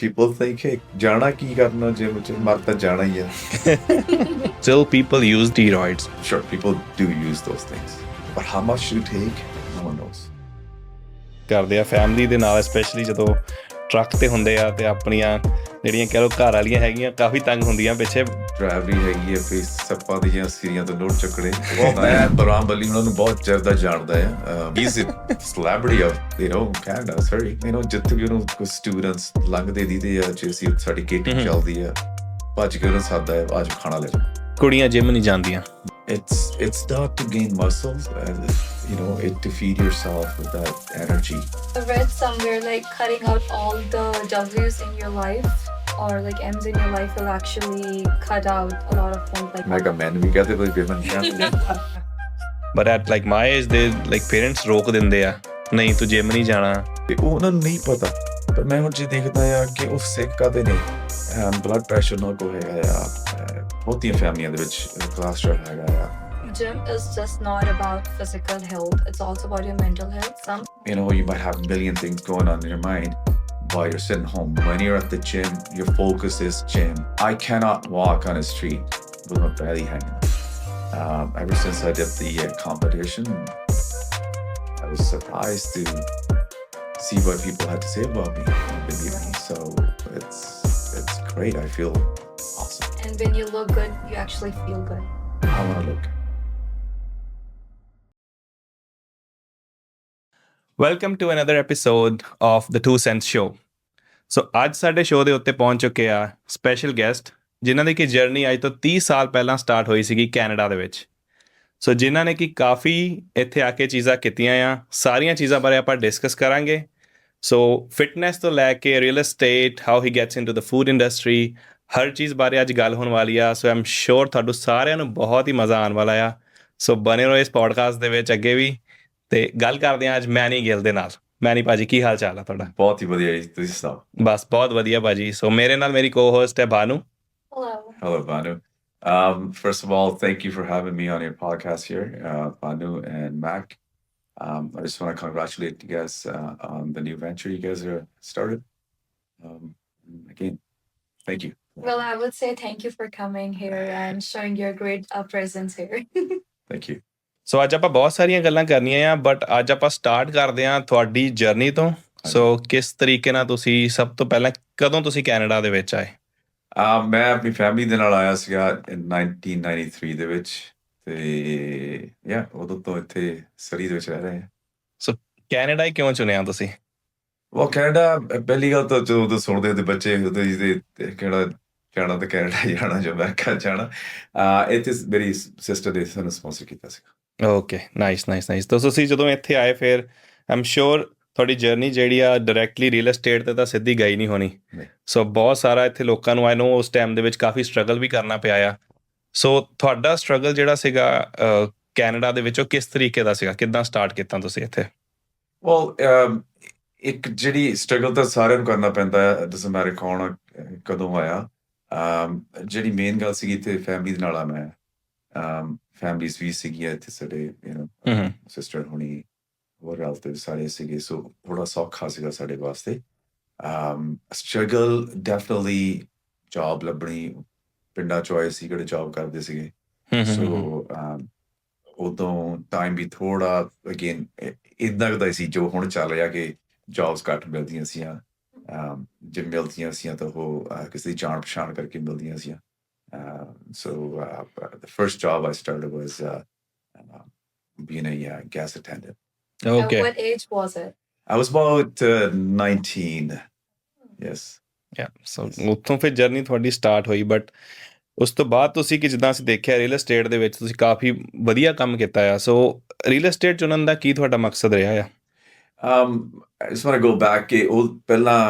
people think, hey, jana ki karna gym ch mar ta jana hi hai. Still, people use steroids. Sure, people do use those things, but how much you take, no one knows. ਕਰਦੇ ਆ family ਦੇ ਨਾਲ, specially ਜਦੋਂ truck ਤੇ ਹੁੰਦੇ ਆ ਤੇ ਆਪਣੀਆਂ ਜਿਹੜੀਆਂ ਕਹਿ ਲਓ ਘਰ ਵਾਲੀਆਂ ਹੈਗੀਆਂ ਕਾਫੀ ਤੰਗ ਹੁੰਦੀਆਂ ਪਿੱਛੇ। ਡਰਾਈਵਰੀ ਹੈਗੀ ਹੈ, ਫਿਰ ਸੱਪਾਂ ਦੀਆਂ ਸਿਰੀਆਂ ਤੋਂ ਨੋਟ ਚੱਕੜੇ। ਮੈਂ ਬਰਾਮ ਬਲੀ ਉਹਨਾਂ ਨੂੰ ਬਹੁਤ ਚਿਰ ਦਾ ਜਾਣਦਾ ਆ। He is a celebrity of Canada, sorry ਜਿੱਥੇ ਵੀ ਉਹਨੂੰ ਕੋਈ ਸਟੂਡੈਂਟਸ ਲੰਘਦੇ ਦੀਦੇ ਆ, ਜੇ ਸਾਡੀ ਕੇਟਿੰਗ ਚੱਲਦੀ ਆ, ਭੱਜ ਕੇ ਉਹਨੂੰ ਸਾਦਾ ਹੈ, ਅੱਜ ਖਾਣਾ ਲੈ ਜਾਓ। ਕੁੜੀਆਂ ਜਿਮ ਨਹੀਂ ਜਾਂਦੀਆਂ। It's not to gain muscles, it to feed yourself with that energy. I read somewhere like cutting out all the W's in your life or like M's in your life will actually cut out a lot of things like Like a man, we got it with women. But at like my age, they like parents ਰੋਕ ਦਿੰਦੇ ਆ, ਨਹੀਂ ਤੂੰ gym ਨਹੀਂ ਜਾਣਾ। ਤੇ ਉਹਨਾਂ ਨੂੰ ਨਹੀਂ ਪਤਾ, ਪਰ ਮੈਂ ਹੁਣ ਜੇ ਦੇਖਦਾ ਆ ਕਿ ਉਹ ਸਿੱਖ ਕਾਹਦੇ ਨੇ, ਬਲੱਡ ਪ੍ਰੈਸ਼ਰ ਨਾ ਕੋ ਹੈਗਾ ਆ, ਬਹੁਤੀਆਂ ਫੈਮਲੀਆਂ ਦੇ ਵਿੱਚ ਕੋਲੇਸਟ੍ਰੋਲ ਹੈਗਾ ਆ। Gym is just not about physical health, it's also about your mental health. You might have a million things going on in your mind while you're sitting home. When you're at the gym, your focus is gym. I cannot walk on a street with my belly hanging. Ever since I did the competition, I was surprised to see what people had to say about me and believe me. So it's great. I feel awesome. And when you look good, you actually feel good. I want to look. Welcome to another episode of the 2Cents show. So ਅੱਜ ਸਾਡੇ show ਦੇ ਉੱਤੇ ਪਹੁੰਚ ਚੁੱਕੇ ਆ special guest, ਜਿਨ੍ਹਾਂ ਦੀ ਕਿ journey ਅੱਜ ਤੋਂ 30 ਸਾਲ ਪਹਿਲਾਂ ਸਟਾਰਟ ਹੋਈ ਸੀਗੀ ਕੈਨੇਡਾ ਦੇ ਵਿੱਚ। ਸੋ ਜਿਨ੍ਹਾਂ ਨੇ ਕਿ ਕਾਫੀ ਇੱਥੇ ਆ ਕੇ ਚੀਜ਼ਾਂ ਕੀਤੀਆਂ ਆ, ਸਾਰੀਆਂ ਚੀਜ਼ਾਂ ਬਾਰੇ ਆਪਾਂ ਡਿਸਕਸ ਕਰਾਂਗੇ। ਸੋ ਫਿਟਨੈਸ ਤੋਂ ਲੈ ਕੇ real estate, how he gets into the food industry, ਹਰ ਚੀਜ਼ ਬਾਰੇ ਅੱਜ ਗੱਲ ਹੋਣ ਵਾਲੀ ਆ। ਸੋ ਆਮ ਸ਼ੋਰ ਤੁਹਾਨੂੰ ਸਾਰਿਆਂ ਨੂੰ ਬਹੁਤ ਹੀ ਮਜ਼ਾ ਆਉਣ ਵਾਲਾ ਆ। ਸੋ ਬਣੇ ਰਹੋ ਇਸ ਪੋਡਕਾਸਟ ਦੇ ਵਿੱਚ ਅੱਗੇ ਵੀ। ਤੇ ਗੱਲ ਕਰਦੇ ਹਾਂ ਅੱਜ ਮੈਨੀ ਗਿੱਲ ਦੇ ਨਾਲ। ਮੈਨੀ ਭਾਜੀ, ਕੀ ਹਾਲ ਚਾਲ ਆ ਤੁਹਾਡਾ? ਬਹੁਤ ਹੀ ਵਧੀਆ ਜੀ, ਤੁਸੀਂ ਸੁਣਾਓ? ਬਸ ਬਹੁਤ ਵਧੀਆ ਭਾਜੀ। ਸੋ ਮੇਰੇ ਨਾਲ ਮੇਰੀ co-host ਹੈ Bannu. Hello, Banu. First of all, thank you for having me on your podcast here, Banu and Mac. I just want to congratulate you guys on the new venture you guys are started. Again, thank you. Well, I would say thank you for coming here and showing your great presence here. Thank you. ਸੋ ਅੱਜ ਆਪਾਂ ਬਹੁਤ ਸਾਰੀਆਂ ਗੱਲਾਂ ਕਰਨੀਆਂ ਆ, but ਅੱਜ ਆਪਾਂ start ਕਰਦੇ ਹਾਂ ਤੁਹਾਡੀ ਜਰਨੀ ਤੋਂ। ਸੋ ਕਿਸ ਤਰੀਕੇ ਨਾਲ ਤੁਸੀਂ ਸਭ ਤੋਂ ਪਹਿਲਾਂ ਕਦੋਂ ਤੁਸੀਂ ਕੈਨੇਡਾ ਦੇ ਵਿੱਚ ਆਏ? ਮੈਂ ਆਪਣੀ ਫੈਮਿਲੀ ਦੇ ਨਾਲ ਆਇਆ ਸੀਗਾ 1993 ਦੇ ਵਿੱਚ, ਤੇ ਉਦੋਂ ਤੋਂ ਇੱਥੇ ਸਰੀ ਦੇ ਵਿੱਚ ਰਹਿ ਰਹੇ ਹਾਂ। ਸੋ ਕੈਨੇਡਾ ਹੀ ਕਿਉਂ ਚੁਣਿਆ ਤੁਸੀਂ? ਕੈਨੇਡਾ, ਪਹਿਲੀ ਗੱਲ ਤਾਂ ਜਦੋਂ ਸੁਣਦੇ ਤੇ ਬੱਚੇ ਕਿਹੜਾ ਜਾਣਾ ਤਾਂ ਕੈਨੇਡਾ ਜਾਣਾ, ਜੋ ਅਮਰੀਕਾ ਜਾਣਾ। ਇੱਥੇ ਮੇਰੀ ਸਿਸਟਰ ਨੇ ਸਾਨੂੰ ਸਪਾਂਸਰ ਕੀਤਾ ਸੀਗਾ। Okay, nice. ਤਾਂ ਤੁਸੀਂ ਜਦੋਂ ਇੱਥੇ ਆਏ ਫਿਰ ਆਮ ਸ਼ੋਰ ਤੁਹਾਡੀ ਜਰਨੀ ਜਿਹੜੀ ਆ ਡਾਇਰੈਕਟਲੀ ਰੀਅਲ estate ਤੇ ਤਾਂ ਸਿੱਧੀ ਗਈ ਨਹੀਂ ਹੋਣੀ। ਸੋ ਬਹੁਤ ਸਾਰਾ ਇੱਥੇ ਲੋਕਾਂ ਨੂੰ ਆਈ ਨੋ ਉਸ ਟਾਈਮ ਦੇ ਵਿੱਚ ਕਾਫੀ ਸਟਰਗਲ ਵੀ ਕਰਨਾ ਪਿਆ ਆ। ਸੋ ਤੁਹਾਡਾ ਸਟਰਗਲ ਜਿਹੜਾ ਸੀਗਾ ਕੈਨੇਡਾ ਦੇ ਵਿੱਚ, ਉਹ ਕਿਸ ਤਰੀਕੇ ਦਾ ਸੀਗਾ? ਕਿੱਦਾਂ ਸਟਾਰਟ ਕੀਤਾ ਤੁਸੀਂ ਇੱਥੇ? ਇੱਕ ਜਿਹੜੀ ਸਟਰਗਲ ਤਾਂ ਸਾਰਿਆਂ ਨੂੰ ਕਰਨਾ ਪੈਂਦਾ ਹੈ, ਡਸਨਟ ਮੈਟਰ ਕੌਣ ਕਦੋਂ ਆਇਆ। ਜਿਹੜੀ ਮੇਨ ਗੱਲ ਸੀਗੀ ਇੱਥੇ ਫੈਮਿਲੀ ਦੇ ਨਾਲ ਆ ਮੈਂ, ਫੈਮਲੀਜ਼ ਵੀ ਸੀਗੀਆਂ ਇੱਥੇ ਸਾਡੇ, ਸਿਸਟਰ ਹੋਣੀ, ਹੋਰ ਰਿਲੇਟਿਵ ਸਾਰੇ ਸੀਗੇ। ਸੋ ਥੋੜਾ ਸੌਖਾ ਸੀਗਾ ਸਾਡੇ ਵਾਸਤੇ। ਸਟਰਗਲ ਡੈਫੀਨਿਟਲੀ ਜੌਬ ਲੱਭਣੀ, ਪਿੰਡਾਂ 'ਚੋਂ ਆਏ ਸੀ ਜਿਹੜੇ ਜੌਬ ਕਰਦੇ ਸੀਗੇ। ਸੋ ਉਦੋਂ ਟਾਈਮ ਵੀ ਥੋੜਾ ਅਗੇਨ ਇੱਦਾਂ ਦਾ ਸੀ ਜੋ ਹੁਣ ਚੱਲ ਰਿਹਾ ਕਿ ਜੌਬਸ ਘੱਟ ਮਿਲਦੀਆਂ ਸੀਆਂ, ਜੇ ਮਿਲਦੀਆਂ ਸੀਆਂ ਤਾਂ ਉਹ ਕਿਸੇ ਦੀ ਜਾਣ ਪਛਾਣ ਕਰਕੇ ਮਿਲਦੀਆਂ ਸੀਆਂ। So the first job I started was being a gas attendant. Okay. At what age was it? I was about 19. Yes. Yeah. So ਉੱਥੋਂ ਫਿਰ ਜਰਨੀ ਤੁਹਾਡੀ ਸਟਾਰਟ ਹੋਈ, ਬਟ ਉਸ ਤੋਂ ਬਾਅਦ ਤੁਸੀਂ ਕਿ ਜਿੱਦਾਂ ਅਸੀਂ ਦੇਖਿਆ ਰੀਅਲ estate ਦੇ ਵਿੱਚ ਤੁਸੀਂ ਕਾਫੀ ਵਧੀਆ ਕੰਮ ਕੀਤਾ ਆ। ਸੋ ਰੀਅਲ estate ਚੁਣਨ ਦਾ ਕੀ ਤੁਹਾਡਾ ਮਕਸਦ ਰਿਹਾ ਆ? I just want to go back ਕਿ ਉਹ ਪਹਿਲਾਂ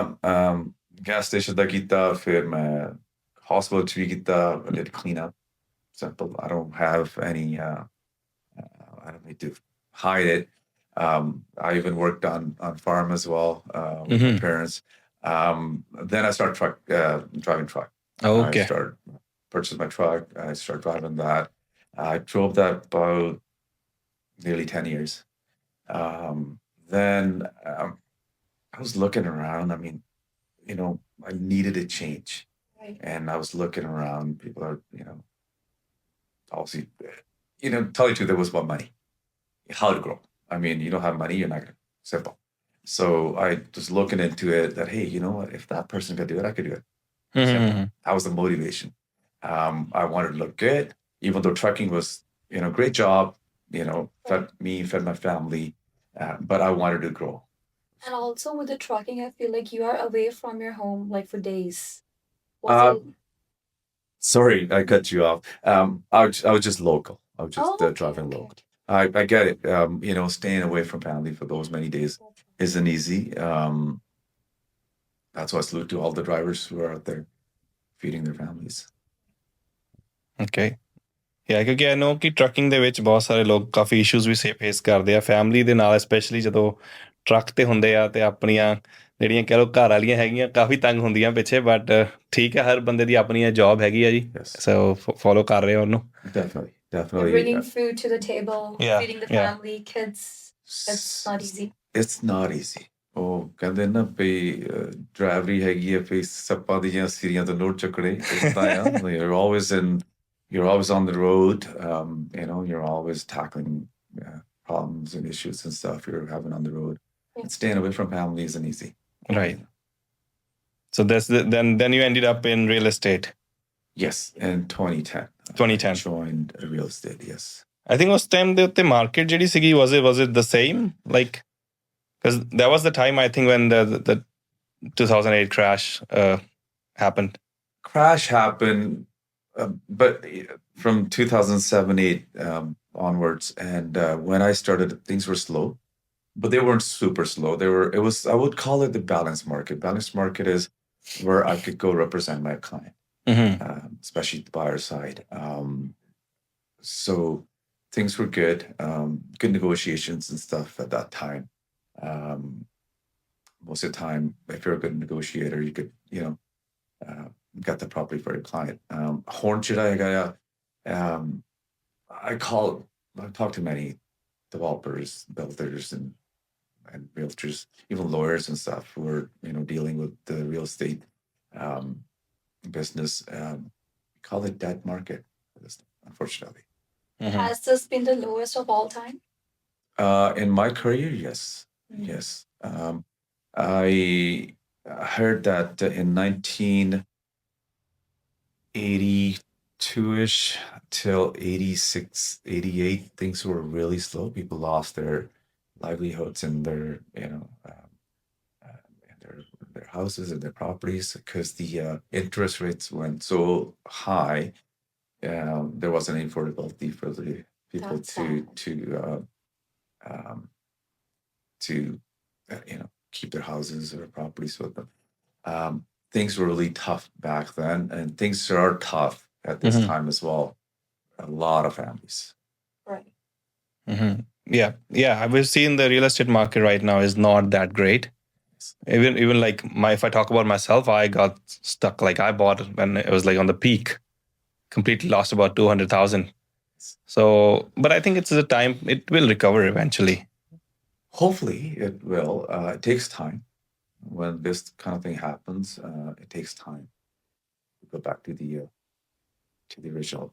ਗੈਸ ਸਟੇਸ਼ਨ ਦਾ ਕੀਤਾ, ਫਿਰ ਮੈਂ hospital 'ਚ ਵੀ ਕੀਤਾ। I did clean up. Simple. I don't have any, I don't need to hide it. I even worked on farm as well with my parents. Then I started driving truck. Okay. I purchased my truck. I started driving that. I drove that about nearly 10 years. Then I was looking around. I mean, I needed a change. Right. And I was looking around. People are, obviously, tell you the truth, it was about money. How to grow. I mean, you don't have money, you're not going to. Simple. So I was looking into it that, hey, you know what? If that person could do it, I could do it. Simple. That was the motivation. I wanted to look good, even though trucking was, great job, fed me, fed my family, but I wanted to grow. And also with the trucking, I feel like you are away from your home like for days. Uh, Sorry, I cut you off. I was just local. I was just okay, driving okay. local. I get it. Staying away from family for those many days isn't easy. That's why I salute to all the drivers who are out there feeding their families. Okay. Yeah, ਕਿਉਂਕਿ ਆਈ ਨੋ ਕਿ trucking ਦੇ ਵਿੱਚ ਬਹੁਤ ਸਾਰੇ ਲੋਕ ਕਾਫੀ issues ਵੀ face ਕਰਦੇ ਆ family ਦੇ ਨਾਲ ਸਪੈਸ਼ਲੀ ਜਦੋਂ ਟਰੱਕ ਤੇ ਹੁੰਦੇ ਆ ਤੇ ਆਪਣੀਆਂ ਜਿਹੜੀਆਂ ਕਹਿ ਲਓ ਘਰ ਵਾਲੀਆਂ ਹੈਗੀਆਂ ਕਾਫੀ ਤੰਗ ਹੁੰਦੀਆਂ ਪਿੱਛੇ ਬਟ ਠੀਕ ਹੈ ਹਰ ਬੰਦੇ ਦੀ ਆਪਣੀ ਜੌਬ ਹੈਗੀ ਆ ਜੀ ਸੋ ਫੋਲੋ ਕਰ ਰਹੇ ਹੋ ਉਹਨੂੰ Definitely. You're bringing food to the table, feeding the family, kids. It's not easy. It's not easy. ਉਹ ਕਹਿੰਦੇ ਨਾ ਵੀ ਡਰਾਈਵਰੀ ਹੈਗੀ ਹੈ ਵੀ ਸੱਪਾਂ ਦੀਆਂ ਸਿਰੀਆਂ ਤੋਂ ਨੋਟ ਚੱਕੜੇ ਇਦਾਂ ਆ you're always on the road. You're always tackling problems and issues and stuff you're having on the road. And staying away from family isn't easy. Right. So then you ended up in real estate. Yes, in 2010. 2010. I joined real estate, yes. I think ਉਸ time ਦੇ ਉੱਤੇ market ਜਿਹੜੀ ਸੀਗੀ was it the same? Like, because that was the time I think when the 2008 crash happened. Crash happened. But from 2007-8 onwards, and when I started, things were slow, but they weren't super slow. I would call it the balanced market. Balanced market is where I could go represent my client, especially the buyer side. So things were good, good negotiations and stuff at that time. Most of the time, if you're a good negotiator, you could, get the property for your client. I talked to many developers, builders, and realtors, even lawyers and stuff who are, dealing with the real estate business. We call it dead market, unfortunately. Has this been the lowest of all time? In my career, yes. Yes. I heard that in 1982-ish till 86, 88, things were really slow. People lost their livelihoods and their, their houses and their properties because the interest rates went so high. There wasn't any affordability for the people to keep their houses or properties with them. Things were really tough back then, and things are tough at this time as well. A lot of families. Right. Yeah. We've seen the real estate market right now is not that great. Even like if I talk about myself, I got stuck. Like I bought when it was like on the peak, completely lost about 200,000. So, but I think it's a time it will recover eventually. Hopefully it will. It takes time. When this kind of thing happens, it takes time to go back to the original.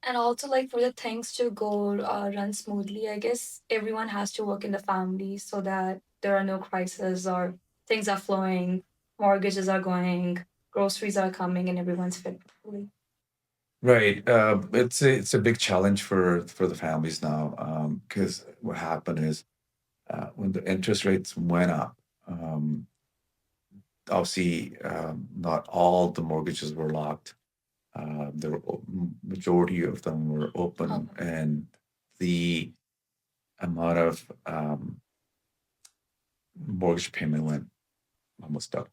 And also, like for the things to go run smoothly, I guess everyone has to work in the family so that there are no crises or things are flowing, mortgages are going, groceries are coming, and everyone's fed properly. Right. It's a big challenge for the families now because what happened is when the interest rates went up, obviously not all the mortgages were locked. There were majority of them were open, and the amount of mortgage payment went almost up.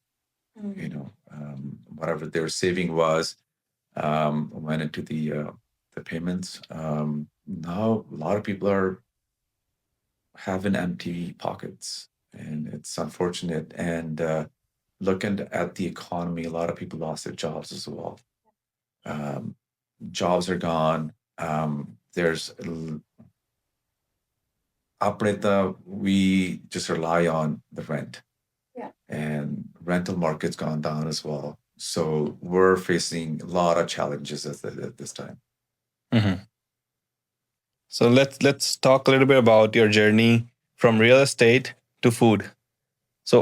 Whatever their saving was went into the payments. Now a lot of people are having empty pockets, and it's unfortunate. And looking at the economy, a lot of people lost their jobs as well. Jobs are gone. There's we just rely on the rent. Yeah. And rental market's gone down as well. So we're facing a lot of challenges at this time. Mm-hmm. So let's talk a little bit about your journey from real estate to food. So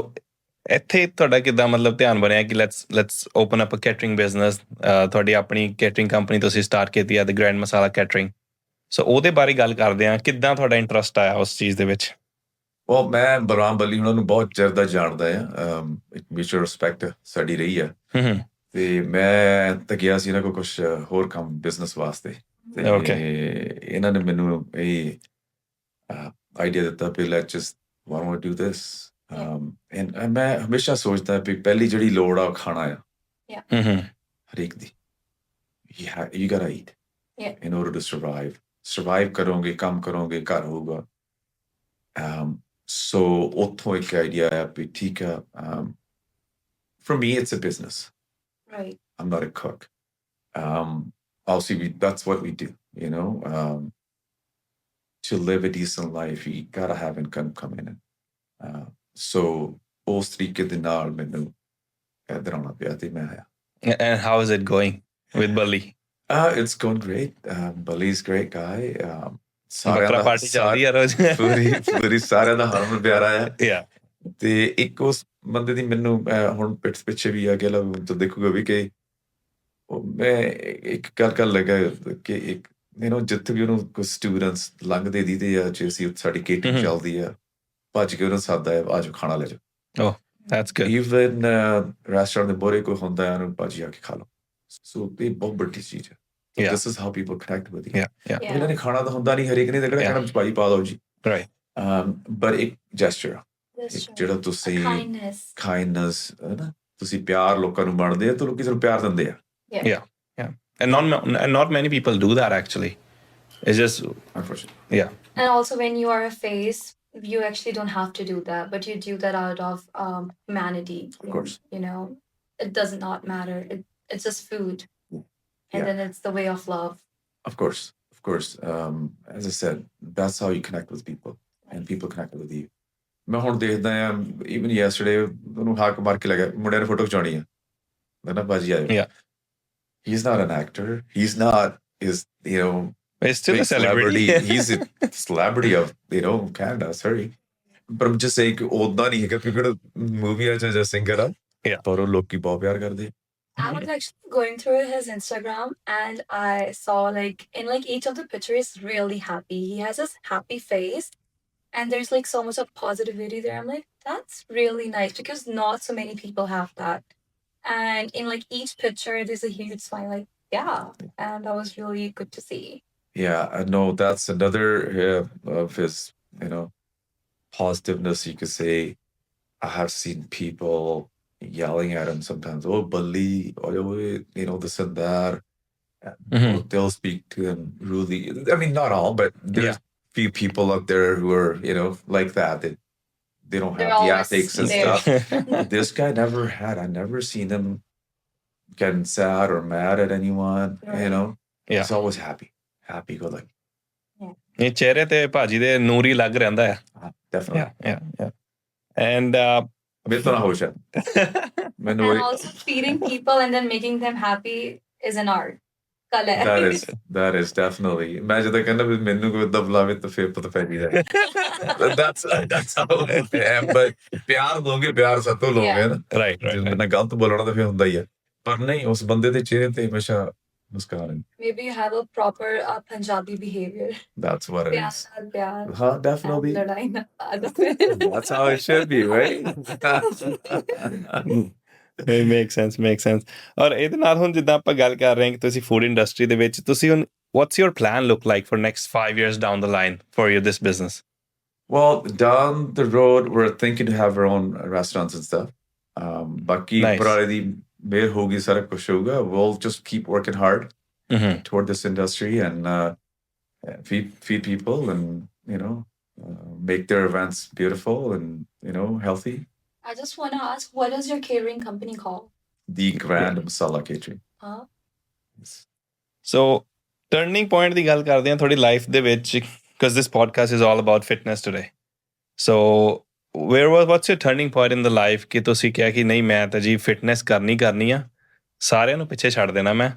ਇੱਥੇ ਤੁਹਾਡਾ ਕਿੱਦਾਂ ਮਤਲਬ ਧਿਆਨ ਬਣਿਆ ਕਿ let's open up a catering business. ਤੁਹਾਡੀ ਆਪਣੀ catering company ਤੁਸੀਂ ਸਟਾਰਟ ਕੀਤੀ ਹੈ ਦ ਗ੍ਰੈਂਡ ਮਸਾਲਾ ਕੈਟਰਿੰਗ. ਸੋ ਉਹਦੇ ਬਾਰੇ ਗੱਲ ਕਰਦੇ ਹਾਂ ਕਿੱਦਾਂ ਤੁਹਾਡਾ ਇੰਟਰਸਟ ਆਇਆ ਉਸ ਚੀਜ਼ ਦੇ ਵਿੱਚ. Well, ਮੈਂ ਬਲਰਾਮ ਬੱਲੀ ਉਹਨਾਂ ਨੂੰ ਬਹੁਤ ਚਿਰ ਦਾ ਜਾਣਦਾ ਆ. ਇੱਕ ਮਿਊਚੁਅਲ ਰਿਸਪੈਕਟ ਸਾਡੀ ਰਹੀ ਹੈ. ਤੇ ਮੈਂ ਤਾਂ ਗਿਆ ਸੀ ਇਹਨਾਂ ਕੋਲ ਕੁਝ ਹੋਰ ਕੰਮ ਬਿਜ਼ਨਸ ਵਾਸਤੇ. ਤੇ ਇਹਨਾਂ ਨੇ ਮੈਨੂੰ ਇਹ ਆਈਡੀਆ ਦਿੱਤਾ ਵੀ let's just why don't we do this? And ਮੈਂ ਹਮੇਸ਼ਾ ਸੋਚਦਾ ਵੀ ਪਹਿਲੀ ਜਿਹੜੀ ਲੋੜ ਆ ਖਾਣਾ ਆ. ਹਰੇਕ ਦੀ. You gotta eat in order to survive. Survive ਕਰੋਗੇ, ਕੰਮ ਕਰੋਗੇ, ਘਰ ਹੋਊਗਾ. So ਉੱਥੋਂ ਇੱਕ ਆਈਡੀਆ ਆਇਆ ਵੀ ਠੀਕ ਆ. For me, it's a business. Right. I'm not a cook. Obviously, that's what we do, you know. To live a decent life, you gotta have income coming in. So, ਉਸ ਤਰੀਕੇ ਦੇ ਨਾਲ ਮੈਨੂੰ ਇੱਧਰ ਆਉਣਾ ਪਿਆ ਤੇ ਮੈਂ ਆਇਆ. And how is it going with Bali? It's going great. Bali's a great guy. ਬੱਕਰਾ ਪਾਰਟੀ ਚੱਲਦੀ ਆ ਰੋਜ਼. ਪੂਰੀ ਸਾਰਿਆਂ ਦਾ ਹਰਮਨ ਪਿਆਰਾ ਆ. Yeah. ਤੇ ਇੱਕ ਉਸ ਬੰਦੇ ਦੀ ਮੈਨੂੰ ਹੁਣ ਪਿੱਛੇ ਵੀ ਆ ਗਿਆ ਤਾਂ ਦੇਖੂਗਾ ਵੀ ਕਿ ਮੈਂ ਇੱਕ ਗੱਲ ਕਰਨ ਲੱਗਾ ਕਿ ਇੱਕ ਜਿੱਥੇ ਵੀ ਉਹਨੂੰ ਕੋਈ ਸਟੂਡੈਂਟਸ ਲੰਘਦੇ ਦੀਦੇ ਆ ਜੇ ਅਸੀਂ ਸਾਡੀ ਕੇਟਰਿੰਗ ਚੱਲਦੀ ਆ ਭੱਜ ਕੇ ਉਹਨੂੰ ਸਾਦਾ ਹੈ ਆਜੋ ਖਾਣਾ ਲੈ ਜਾਓ. That's good. Even restaurant ਦੇ ਬੋਰੇ ਕੋਈ ਹੁੰਦਾ ਉਹਨੂੰ ਭਾਜੀ ਆ ਕੇ ਖਾ ਲਓ. ਸੋ ਇਹ ਬਹੁਤ ਵੱਡੀ ਚੀਜ਼ ਹੈ. This is how people connect with you. ਇਹਨਾਂ ਨੇ ਖਾਣਾ ਤਾਂ ਹੁੰਦਾ ਨਹੀਂ ਹਰੇਕ ਨੇ ਕਿਹੜਾ ਕਹਿਣਾ ਭਾਈ ਪਾ ਦਿਓ ਜੀ. But ਇੱਕ gesture ਜਿਹੜਾ ਤੁਸੀਂ kindness ਨਾ ਤੁਸੀਂ ਪਿਆਰ ਲੋਕਾਂ ਨੂੰ ਵੰਡਦੇ ਆ ਤਾਂ ਲੋਕੀ ਤੁਹਾਨੂੰ ਪਿਆਰ ਦਿੰਦੇ ਆ. Yeah. And not many people do that actually. It's just unfortunate. Yeah. And also when you are a face, you actually don't have to do that, but you do that out of humanity. Of course. You know, it does not matter. It's just food. And then it's the way of love. Of course. As I said, that's how you connect with people, and people connect with you. ਮੈਂ ਹੁਣ ਦੇਖਦਾ ਆ even yesterday ਉਹਨੂੰ ਹਾਕ ਮਾਰ ਕੇ ਲੱਗਾ ਮੁੰਡਿਆਂ ਨੇ photo ਖਿਚਾਉਣੀ ਆ ਨਾ ਬਾਜੀ ਆਇਓ. He's not an actor. He's not He's still a celebrity. He's a celebrity of Canada. Sorry, but I'm just saying ਉਹਦਾ ਨਹੀਂ ਹੈਗਾ ਕਿਉਂਕਿ ਮੂਵੀਆਂ ਚ ਜਾਂ ਸਿੰਗਰ ਆ ਪਰ ਉਹ ਲੋਕੀ ਬਹੁਤ ਪਿਆਰ ਕਰਦੇ. I was actually going through his Instagram and I saw in each of the pictures he's really happy. He has this happy face and there's so much of positivity there. I'm like, that's really nice because not so many people have that. And in each picture there's a huge smile, and that was really good to see. Yeah, I know that's another of his positiveness, you could say. I have seen people yelling at him sometimes, oh Bali, oh this and that. They'll speak to him rudely. I mean, not all, but there's few people out there who are like that they don't have the ethics and stuff. This guy I never seen him getting sad or mad at anyone. He's always happy go lucky. ਇਹ ਚਿਹਰੇ ਤੇ ਭਾਜੀ ਦੇ ਨੂਰ ਹੀ ਲੱਗ ਰਹਿੰਦਾ ਹੈ. Definitely. Yeah. And and also feeding people and then making them happy is an art. That is definitely. Imagine that kind of menu with the love it the fifth of the family. That's how it is. But प्यार दोगे प्यार से तो लोगे ना. Right. ना गलत बोलना तो फिर होता ही है. पर नहीं उस बंदे दे चेहरे ते हमेशा मुस्कान. Maybe you have a proper Punjabi behavior. That's what it is. प्यार. हाँ, definitely. That's how it should be, right? It makes sense. ਔਰ ਇਹਦੇ ਨਾਲ ਹੁਣ ਜਿੱਦਾਂ ਆਪਾਂ ਗੱਲ ਕਰ ਰਹੇ ਹਾਂ ਕਿ ਤੁਸੀਂ ਫੂਡ ਇੰਡਸਟਰੀ ਦੇ ਵਿੱਚ ਤੁਸੀਂ ਹੁਣ what's your plan look like for next 5 years down the line for this business? Well, down the road we're thinking to have our own restaurants and stuff. Baki purare di mehr hogi sara kuch hoga. We'll just keep working hard toward this industry and feed people and make their events beautiful and healthy. I just want to ask, what is your catering company called? The Grand Masala Catering. So, turning point ਦੀ ਗੱਲ ਕਰਦੇ ਹਾਂ ਤੁਹਾਡੀ life ਦੇ ਵਿੱਚ because this podcast is all about fitness today. So, what's your turning point in the life ਕਿ ਤੁਸੀਂ ਕਿਹਾ ਕਿ ਨਹੀਂ ਮੈਂ ਤਾਂ ਜੀ ਫਿਟਨੈਸ ਕਰਨੀ ਆ ਸਾਰਿਆਂ ਨੂੰ ਪਿੱਛੇ ਛੱਡ ਦੇਣਾ ਮੈਂ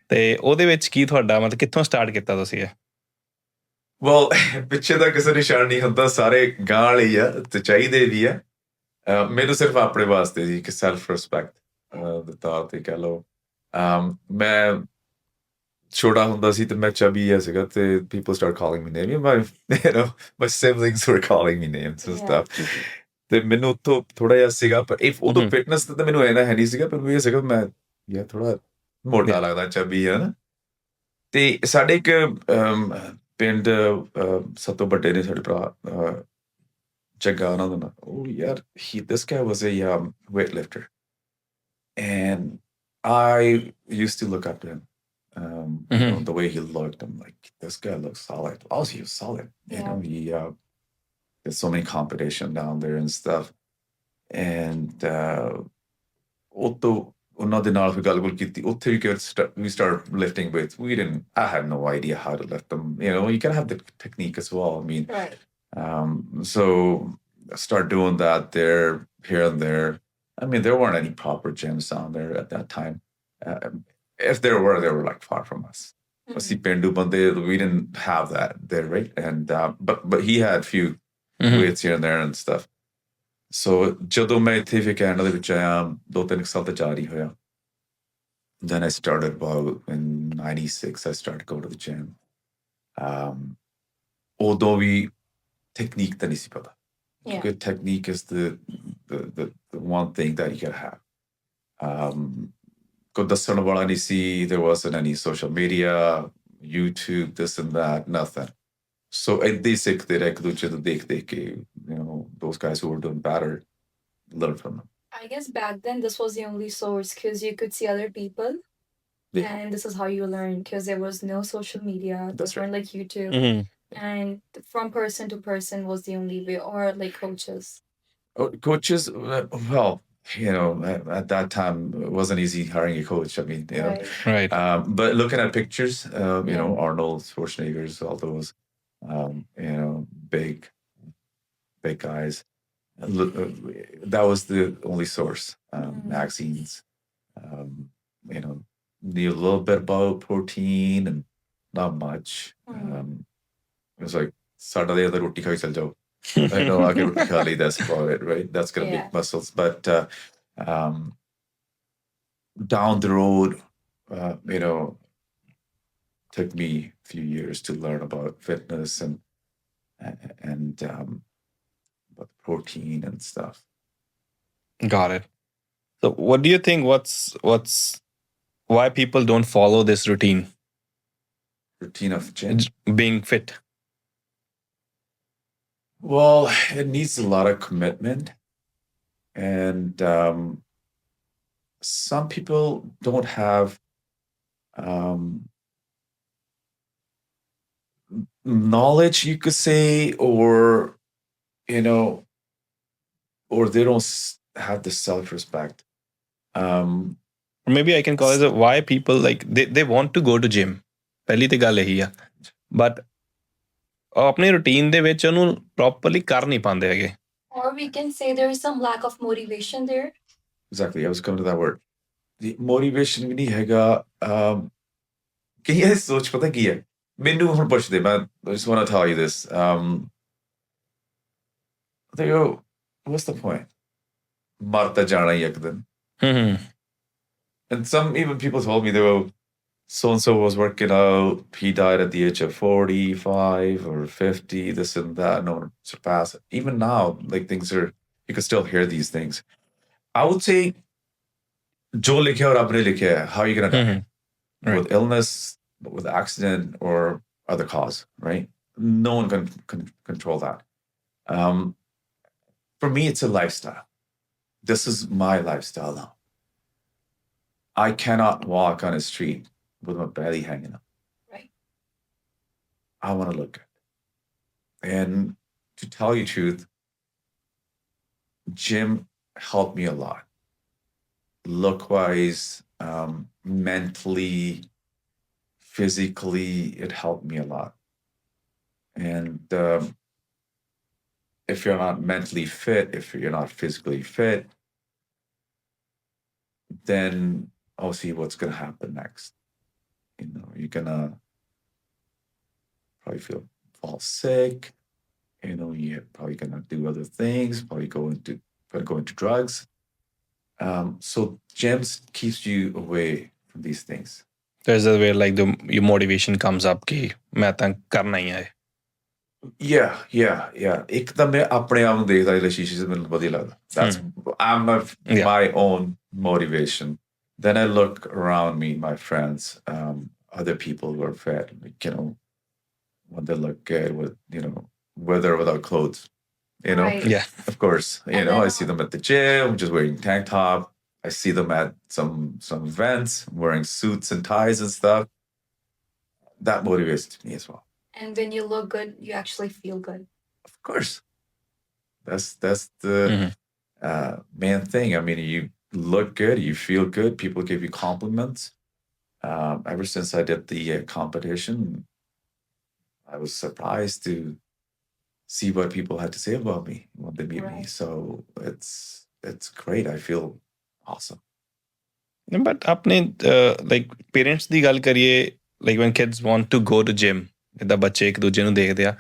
ਤੇ ਉਹਦੇ ਵਿੱਚ ਕੀ ਤੁਹਾਡਾ ਮਤਲਬ ਕਿੱਥੋਂ ਸਟਾਰਟ ਕੀਤਾ ਤੁਸੀਂ ਇਹ well ਪਿੱਛੇ ਦਾ ਕਿਸੇ ਨਿਸ਼ਾਨ ਨਹੀਂ ਹੁੰਦਾ ਸਾਰੇ ਗਾਂ ਵਾਲੇ ਹੀ ਆ ਤੇ ਚਾਹੀਦੇ ਵੀ ਆ ਮੈਨੂੰ ਸਿਰਫ ਆਪਣੇ ਵਾਸਤੇ ਜੀ ਕਿ ਸੈਲਫ ਰਿਸਪੈਕਟ ਦੇ ਤੌਰ ਤੇ ਕਹਿ ਲਓ ਮੈਂ ਛੋਟਾ ਹੁੰਦਾ ਸੀ ਤੇ ਮੈਂ ਚubby ਜਿਹਾ ਸੀਗਾ ਤੇ people started calling me names my siblings were calling me names and stuff ਤੇ ਮੈਨੂੰ ਉੱਥੋਂ ਥੋੜਾ ਜਿਹਾ ਸੀਗਾ ਪਰ ਉਦੋਂ ਫਿਟਨੈਸ ਤੇ ਤਾਂ ਮੈਨੂੰ ਇੰਨਾ ਹੈ ਨਹੀਂ ਸੀਗਾ ਪਰ ਇਹ ਸੀਗਾ ਮੈਂ ਯਾਰ ਥੋੜਾ ਮੋਟਾ ਲੱਗਦਾ chubby ਹੈ ਨਾ ਤੇ ਸਾਡੇ ਇੱਕ ਪਿੰਡ ਸਭ ਤੋਂ ਵੱਡੇ ਨੇ ਸਾਡੇ ਭਰਾ ਜੱਗਾ ਉਹਨਾਂ ਦਾ ਨਾਂ ਉਹ ਯਾਰ this guy was a weightlifter and I used to look up to him you know, the way he looked I'm like this guy looks solid also he was solid you know he there's so many competition down there and stuff and ਉਹਨਾਂ ਦੇ ਨਾਲ ਫਿਰ ਗੱਲ ਕੀਤੀ ਉੱਥੇ ਵੀ we started lifting weights I had no idea how to lift them you know you gotta have the technique as well I mean so I started doing that there here and there I mean there weren't any proper gyms down there at that time if there were they were like far from us ਅਸੀਂ ਪੇਂਡੂ ਬੰਦੇ we didn't have that there right and but he had few weights here and there and stuff so ਜਦੋਂ ਮੈਂ ਇੱਥੇ ਫਿਰ Canada ਦੇ ਵਿੱਚ ਆਇਆ 2-3 ਸਾਲ ਤੇ ਜਾ ਰਹੀ ਹੋਇਆ then I started about in 96 I started going to the gym ਉਦੋਂ ਵੀ technique ਤਾਂ ਨਹੀਂ ਸੀ ਪਤਾ good technique is the one thing that you gotta have ਕੋਈ ਦੱਸਣ ਵਾਲਾ ਨਹੀਂ ਸੀ there wasn't any social media YouTube this and that nothing so ਏਦਾਂ ਹੀ ਸਿੱਖਦੇ ਰਹੇ ਇੱਕ ਦੂਜੇ ਤੋਂ ਦੇਖ ਕੇ you know those guys who were doing better learn from them I guess back then this was the only source because you could see other people and this is how you learn because there was no social media there weren't like YouTube and from person to person was the only way or like coaches well you know at that time it wasn't easy hiring a coach I mean you know right but looking at pictures you know Arnold Schwarzenegger's all those you know big guys that was the only source magazines you know knew a little bit about protein and not much it was like Saturday the roti khai chal jao I know I can roti kha li that's about it right that's gonna make muscles but down the road you know took me a few years to learn about fitness and about protein and stuff got it so what do you think what's why people don't follow this routine of gym being fit well it needs a lot of commitment and some people don't have knowledge you could say or you know or they don't have the self-respect maybe I can call it why people like they want to go to gym ਪਹਿਲੀ ਤੇ ਗੱਲ ਇਹੀ ਆ but ਆਪਣੀ routine ਦੇ ਵਿੱਚ ਉਹਨੂੰ properly ਕਰ ਨਹੀਂ ਪਾਉਂਦੇ ਹੈਗੇ or we can say there is some lack of motivation there exactly I was coming to that word the motivation ਵੀ ਨਹੀਂ ਹੈਗਾ ਕਿ ਇਹ ਸੋਚ ਪਤਾ ਕੀ ਹੈ ਮੈਨੂੰ ਹੁਣ ਪੁੱਛਦੇ ਮੈਂ I just want to tell you this they go what's the point ਮਰ ਤਾਂ ਜਾਣਾ ਹੀ ਇੱਕ ਦਿਨ and some even people told me they go so-and-so was working out he died at the age of 45 or 50 this and that no one surpassed it even now like things are you can still hear these things I would say jo likhe aur apne likhe hai how are you gonna die with illness with accident or other cause right no one can control that for me it's a lifestyle this is my lifestyle now I cannot walk on a street with my belly hanging up right I want to look good and to tell you the truth gym helped me a lot look wise mentally physically it helped me a lot and if you're not mentally fit, if you're not physically fit, then I'll see what's going to happen next. You're going to probably fall sick. You're probably going to do other things, probably go into drugs. So gyms keeps you away from these things. There's a way like your motivation comes up कि मैं ਤਾਂ करना ही है. Yeah. ਇੱਕ ਤਾਂ ਮੈਂ ਆਪਣੇ ਆਪ ਨੂੰ ਦੇਖਦਾ ਜਿਹੜਾ ਸ਼ੀਸ਼ੇ 'ਚ ਮੈਨੂੰ ਵਧੀਆ ਲੱਗਦਾ. That's my own motivation. Then I look around me, my friends, other people who are fat, when they look good with or without clothes. Right. Yeah. Of course, And then, I see them at the gym just wearing tank top. I see them at some events wearing suits and ties and stuff. That motivates me as well. And when you look good, you actually feel good. Of course. That's the main thing. I mean, you look good, you feel good, people give you compliments. Ever since I did the competition, I was surprised to see what people had to say about me when they meet me. Right. So it's great. I feel awesome. But अपने like parents ਦੀ ਗੱਲ ਕਰੀਏ, like when kids want to go to gym, ਜਿੱਦਾਂ ਬੱਚੇ ਇੱਕ ਦੂਜੇ ਨੂੰ ਦੇਖਦੇ ਆ,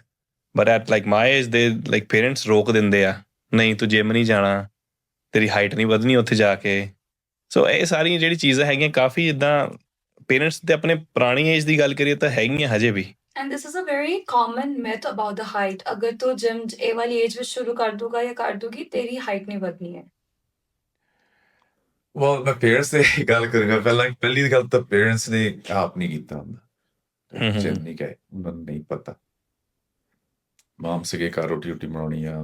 but at like my age they like parents ਰੋਕ ਦਿੰਦੇ ਆ, ਨਹੀਂ ਤੂੰ ਜਿਮ ਨਹੀਂ ਜਾਣਾ, ਤੇਰੀ ਹਾਈਟ ਨਹੀਂ ਵਧਣੀ ਉੱਥੇ ਜਾ ਕੇ. ਸੋ ਇਹ ਸਾਰੀਆਂ ਜਿਹੜੀ ਚੀਜ਼ਾਂ ਹੈਗੀਆਂ ਕਾਫੀ ਇੱਦਾਂ ਪੇਰੈਂਟਸ ਤੇ ਆਪਣੇ ਪੁਰਾਣੀ ਏਜ ਦੀ ਗੱਲ ਕਰੀਏ ਤਾਂ ਹੈਗੀਆਂ ਹਜੇ ਵੀ. And this is a very common myth about the height. अगर तू जिम ए वाली एज में शुरू कर दूंगा या कर दूंगी, तेरी हाइट नहीं बढ़नी है. Well, my parents ਨੇ ਗੱਲ ਕਰਾਂਗਾ ਪਹਿਲੀ ਗੱਲ ਤਾਂ parents ਨੇ ਆਪ ਨਹੀਂ ਕੀਤਾ ਹੁੰਦਾ. ਜਿਮ ਨਹੀਂ ਗਏ, ਉਹਨਾਂ ਨੂੰ ਨਹੀਂ ਪਤਾ. Mom ਸੀਗੇ ਘਰ ਰੋਟੀ ਬਣਾਉਣੀ ਆ,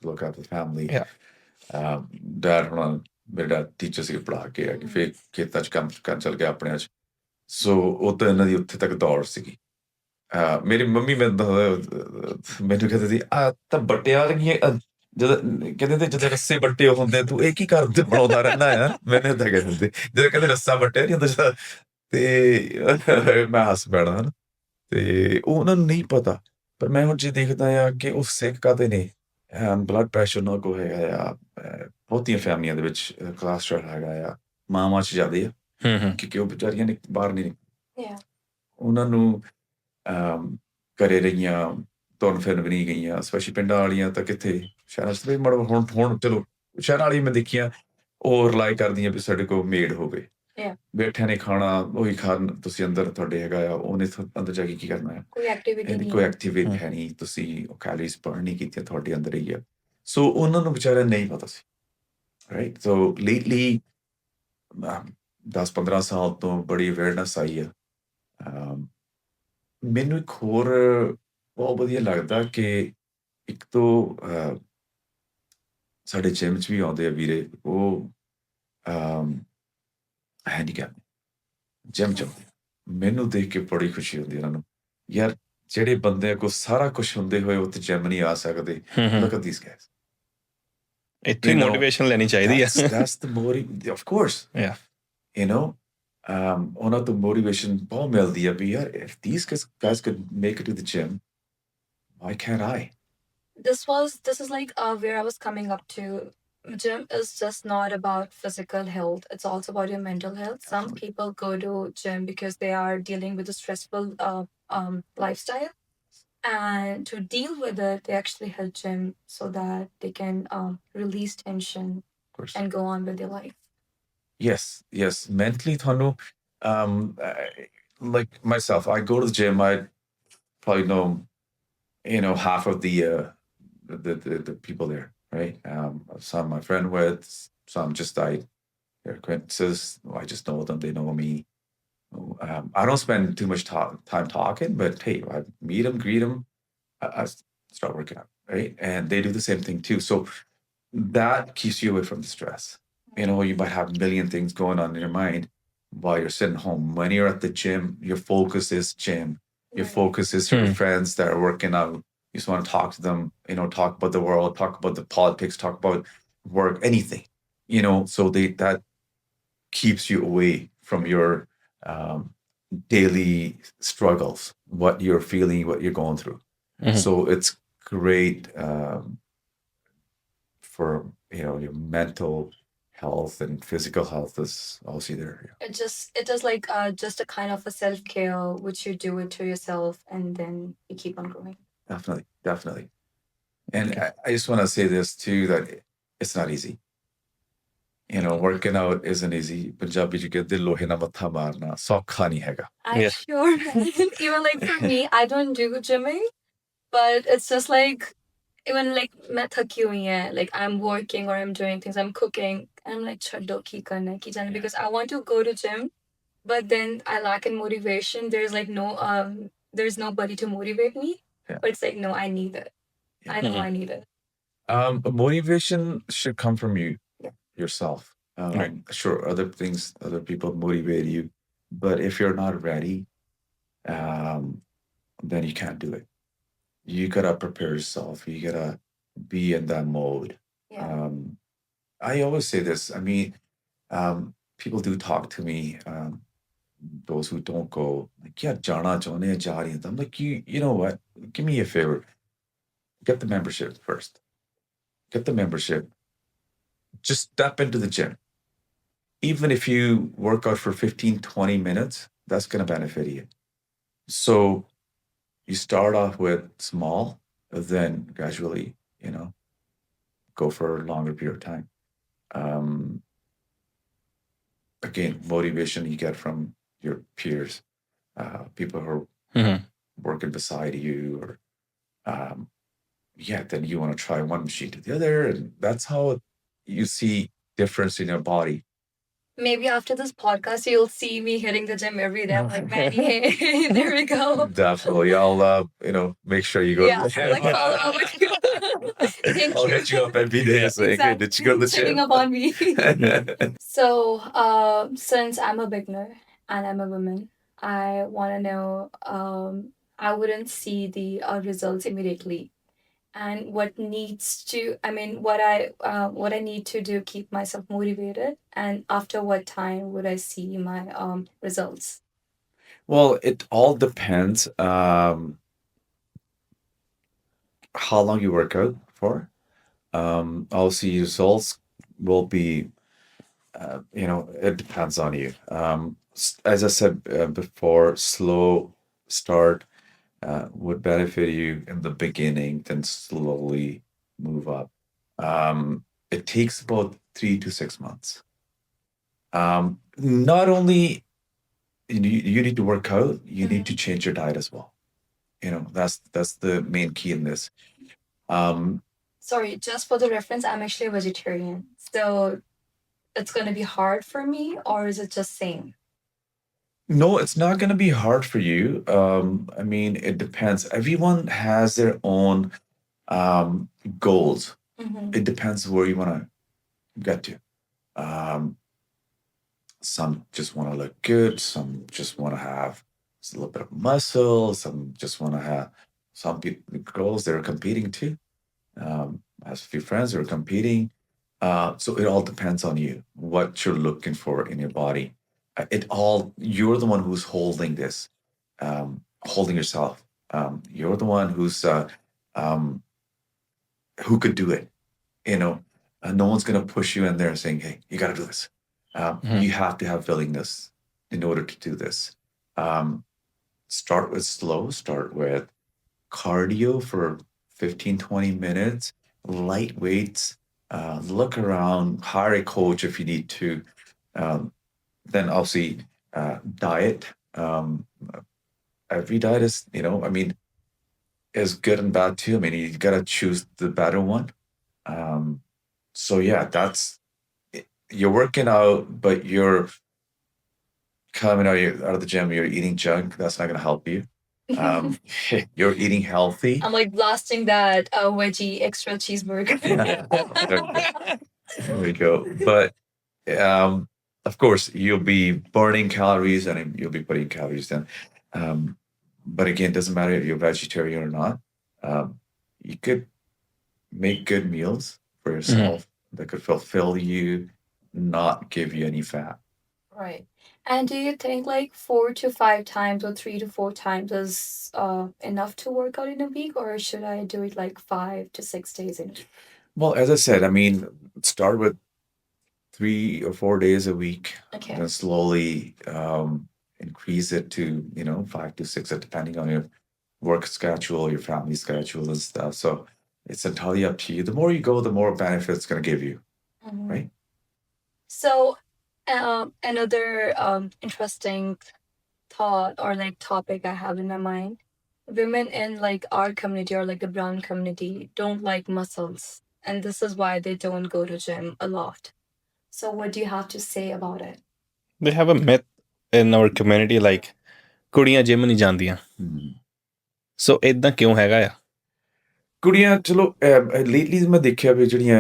look after the family. Yeah. Dad ਮੇਰੇ dad teacher ਸੀਗੇ ਪੜ੍ਹਾ ਕੇ ਆ ਕਿ ਫਿਰ ਖੇਤਾਂ 'ਚ ਕੰਮ ਕਰਨ ਚੱਲ ਗਿਆ ਆਪਣਿਆਂ 'ਚ. ਸੋ ਉਹ ਤਾਂ ਇਹਨਾਂ ਦੀ ਉੱਥੇ ਤੱਕ ਦੌੜ ਸੀਗੀ. ਮੇਰੀ ਮੰਮੀ ਮੈਨੂੰ ਕਹਿੰਦੇ ਸੀ ਆ ਤਾਂ ਬੱਟਿਆਂ ਵਾਲੀਆਂ ਜਦੋਂ ਰੱਸੇ ਬੱਟੇ ਹੁੰਦੇ ਤੂੰ ਇਹ ਕੀ ਕਰਦੇ ਬਣਾਉਂਦਾ ਰਹਿੰਦਾ ਆ, ਮੈਨੂੰ ਏਦਾਂ ਕਹਿੰਦੇ ਜਦੋਂ ਕਹਿੰਦੇ ਰੱਸਾ ਬੱਟਿਆ ਨਹੀਂ ਹੁੰਦਾ ਤੇ ਮੈਂ ਹੱਸ ਪੈਣਾ ਹਨਾ. ਤੇ ਉਹਨਾਂ ਨੂੰ ਨਹੀਂ ਪਤਾ, ਪਰ ਮੈਂ ਹੁਣ ਜੇ ਦੇਖਦਾ ਆ ਕਿ ਉਹ ਸਿੱਖ ਕਾਹਦੇ ਨੇ, ਬਲੱਡ ਪ੍ਰੈਸ਼ਰ ਉਹਨਾਂ ਕੋਲ ਹੈਗਾ ਆ, ਬਹੁਤੀਆਂ ਫੈਮਲੀਆਂ ਦੇ ਵਿੱਚ ਕੋਲੈਸਟਰੋਲ ਹੈਗਾ ਆ, ਮਾਵਾਂ 'ਚ ਜ਼ਿਆਦੇ ਆ ਕਿਉਂਕਿ ਉਹ ਵਿਚਾਰੀਆਂ ਨੇ ਬਾਹਰ ਨਹੀਂ Yeah. ਉਹਨਾਂ ਨੂੰ ਘਰੇ ਰਹੀਆਂ, ਤੁਰਨ ਫਿਰਨ ਵੀ ਨਹੀਂ ਗਈਆਂ, ਸਪੈਸ਼ਲੀ ਪਿੰਡਾਂ ਵਾਲੀਆਂ ਤਾਂ ਕਿੱਥੇ, ਸ਼ਹਿਰਾਂ 'ਚ ਤਾਂ ਹੁਣ ਚਲੋ ਸ਼ਹਿਰਾਂ ਵਾਲੀ ਮੈਂ ਦੇਖੀਆਂ ਉਹ ਰਿਲਾਈ ਕਰਦੀਆਂ ਵੀ ਸਾਡੇ ਕੋਲ ਮੇਡ ਹੋਵੇ. Yeah. ਬੈਠਿਆਂ ਨੇ ਖਾਣਾ ਉਹੀ ਖਾਣ, ਤੁਸੀਂ ਅੰਦਰ ਤੁਹਾਡੇ ਹੈਗਾ ਆ, ਉਹਨੇ ਅੰਦਰ ਜਾ ਕੇ ਕੀ ਕਰਨਾ ਹੈ, कोई एक्टिविटी ਇਹਦੀ नहीं ਕੋਈ है. ਐਕਟੀਵਿਟੀ ਹੈ ਨਹੀਂ, ਤੁਸੀਂ ਉਹ ਕੈਲਰੀਜ਼ ਬਰਨ ਨਹੀਂ ਕੀਤੀਆਂ, ਤੁਹਾਡੇ ਅੰਦਰ ਹੀ ਆ. ਸੋ ਉਹਨਾਂ ਨੂੰ ਵਿਚਾਰਿਆਂ ਨਹੀਂ ਪਤਾ ਸੀ, ਰਾਈਟ. ਸੋ ਲੇਟਲੀ 10-15 ਸਾਲ ਤੋਂ ਬੜੀ ਅਵੇਅਰਨੈਸ ਆਈ ਆ. ਮੈਨੂੰ ਇੱਕ ਹੋਰ ਬਹੁਤ ਵਧੀਆ ਲੱਗਦਾ ਕਿ ਇੱਕ ਤੋਂ ਸਾਡੇ ਜਿਮ 'ਚ ਵੀ ਆਉਂਦੇ ਆ ਵੀਰੇ, ਉਹ ਹੈਂਡੀਕੈਪ ਜਿਮ 'ਚ ਆਉਂਦੇ ਆ. ਮੈਨੂੰ ਦੇਖ ਕੇ ਬੜੀ ਖੁਸ਼ੀ ਹੁੰਦੀ ਉਹਨਾਂ ਨੂੰ, ਯਾਰ ਜਿਹੜੇ ਬੰਦੇ ਕੋਲ ਸਾਰਾ ਕੁਛ ਹੁੰਦੇ ਹੋਏ ਉੱਥੇ ਜਿਮ ਨਹੀਂ ਆ ਸਕਦੇ. Look at these guys. ਇੱਥੇ ਮੋਟੀਵੇਸ਼ਨ ਲੈਣੀ ਚਾਹੀਦੀ ਹੈ. That's the motive, of course. Yeah. ਉਹਨਾਂ ਤੋਂ motivation ਬਹੁਤ ਮਿਲਦੀ ਆ ਵੀ ਯਾਰ if these guys could make it to the gym, why can't I? This is like where I was coming up to. Gym is just not about physical health. It's also about your mental health. Some Absolutely. people go to gym because they are dealing with a stressful lifestyle. And to deal with it, they actually hit gym so that they can release tension Of course. and go on with their life. Yes. Mentally, ਤੁਹਾਨੂੰ like myself, I go to the gym. I probably know half of the people there, right? Some my friend with, some just they're acquaintances. I just know them. They know me. I don't spend too much time talking, but hey, I meet them, greet them, I start working out, right? And they do the same thing too. So that keeps you away from the stress. You might have a million things going on in your mind while you're sitting home. When you're at the gym, your focus is gym. Your Right. focus is your friends that are working out. You just want to talk to them, talk about the world, talk about the politics, talk about work, anything, so that keeps you away from your daily struggles, what you're feeling, what you're going through. So it's great for your mental health and physical health is also there. It is like just a kind of a self-care which you do it to yourself and then you keep on growing. Definitely. And Okay. I just want to say this too, that it's not easy. Working out isn't easy. Punjabi ਚ ਕਹਿੰਦੇ ਲੋਹੇ ਨਾਲ ਮੱਥਾ ਮਾਰਨਾ ਸੌਖਾ ਨਹੀਂ ਹੈਗਾ. I'm Yeah. sure, man. Even like for me, I don't do gymming, but it's just like even like मैं थकी हुई है, like I'm working or I'm doing things, I'm cooking, I'm like chaddo ki karna hai, ki jana, because I want to go to gym, but then I lack in motivation. There's nobody to motivate me. Yeah. But it's like no, I need it. I know I need it. Motivation should come from you Yeah. yourself. Right. Sure, other people motivate you, but if you're not ready, then you can't do it. You gotta prepare yourself. You gotta be in that mode. Yeah. I always say this. I mean, people do talk to me. Those who don't go, like, yeah, jana chahne hai, ja rahi hain. I'm like, you know what? Give me a favor. Get the membership first. Get the membership. Just step into the gym. Even if you work out for 15, 20 minutes, that's going to benefit you. So you start off with small, then gradually, go for a longer period of time. Again, motivation you get from your peers, people who are working beside you, or then you want to try one machine to the other, and that's how you see difference in your body. Maybe after this podcast, you'll see me hitting the gym every day. I'm like, Manny, hey, there we go. Definitely. I'll, make sure you go Yeah, to the gym. like follow up with you. Thank I'll you. hit you up every day saying, hey, did you go to the Checking gym? up on me. So, since I'm a beginner and I'm a woman, I want to know, I wouldn't see the results immediately. And what I need to do keep myself motivated, and after what time would I see my results? Well, it all depends how long you work out for. Obviously, results will be, it depends on you. As I said before, slow start would benefit you in the beginning, then slowly move up. It takes about 3 to 6 months. Not only you need to work out, you need to change your diet as well. That's the main key in this. Sorry, just for the reference, I'm actually a vegetarian, so it's going to be hard for me, or is it just same? No, it's not going to be hard for you. I mean, it depends. Everyone has their own goals. It depends where you want to get to. Some just want to look good. Some just want to have a little bit of muscle. Some just want to have some people, girls, they're competing too. I have a few friends who are competing. So it all depends on you, what you're looking for in your body. You're the one who's holding this, holding yourself. You're the one who could do it. No one's going to push you in there saying, hey, you got to do this. You have to have willingness in order to do this. Start with slow, start with cardio for 15, 20 minutes, light weights, look around, hire a coach if you need to. Then obviously diet. Every diet is, is good and bad too. I mean, you got to choose the better one. So yeah, you're working out, but you're coming out of the gym, you're eating junk. That's not going to help you. You're eating healthy. I'm like blasting that veggie extra cheeseburger. There we go. But of course, you'll be burning calories and you'll be putting calories down. But again, it doesn't matter if you're vegetarian or not. You could make good meals for yourself that could fulfill you, not give you any fat. Right. And do you think like 4 to 5 times or 3 to 4 times is enough to work out in a week, or should I do it like 5 to 6 days in a week? Well, as I said, I mean, start with 3 or 4 days a week, Okay. then slowly increase it to 5 to 6, depending on your work schedule, your family schedule, and stuff. So it's entirely up to you. The more you go, the more benefits it's going to give you, Mhm. right? So, another interesting thought or like topic I have in my mind. Women in like our community or like the brown community don't like muscles, and this is why they don't go to gym a lot. So what do you have to say about it? They have a myth in our community like ਕੁੜੀਆਂ gym ਨਹੀਂ ਜਾਂਦੀਆਂ ਸੋ ਇਦਾਂ ਕਿਉਂ ਹੈਗਾ ਆ ਕੁੜੀਆਂ ਚਲੋ lately ਮੈਂ ਦੇਖਿਆ ਵੀ ਜਿਹੜੀਆਂ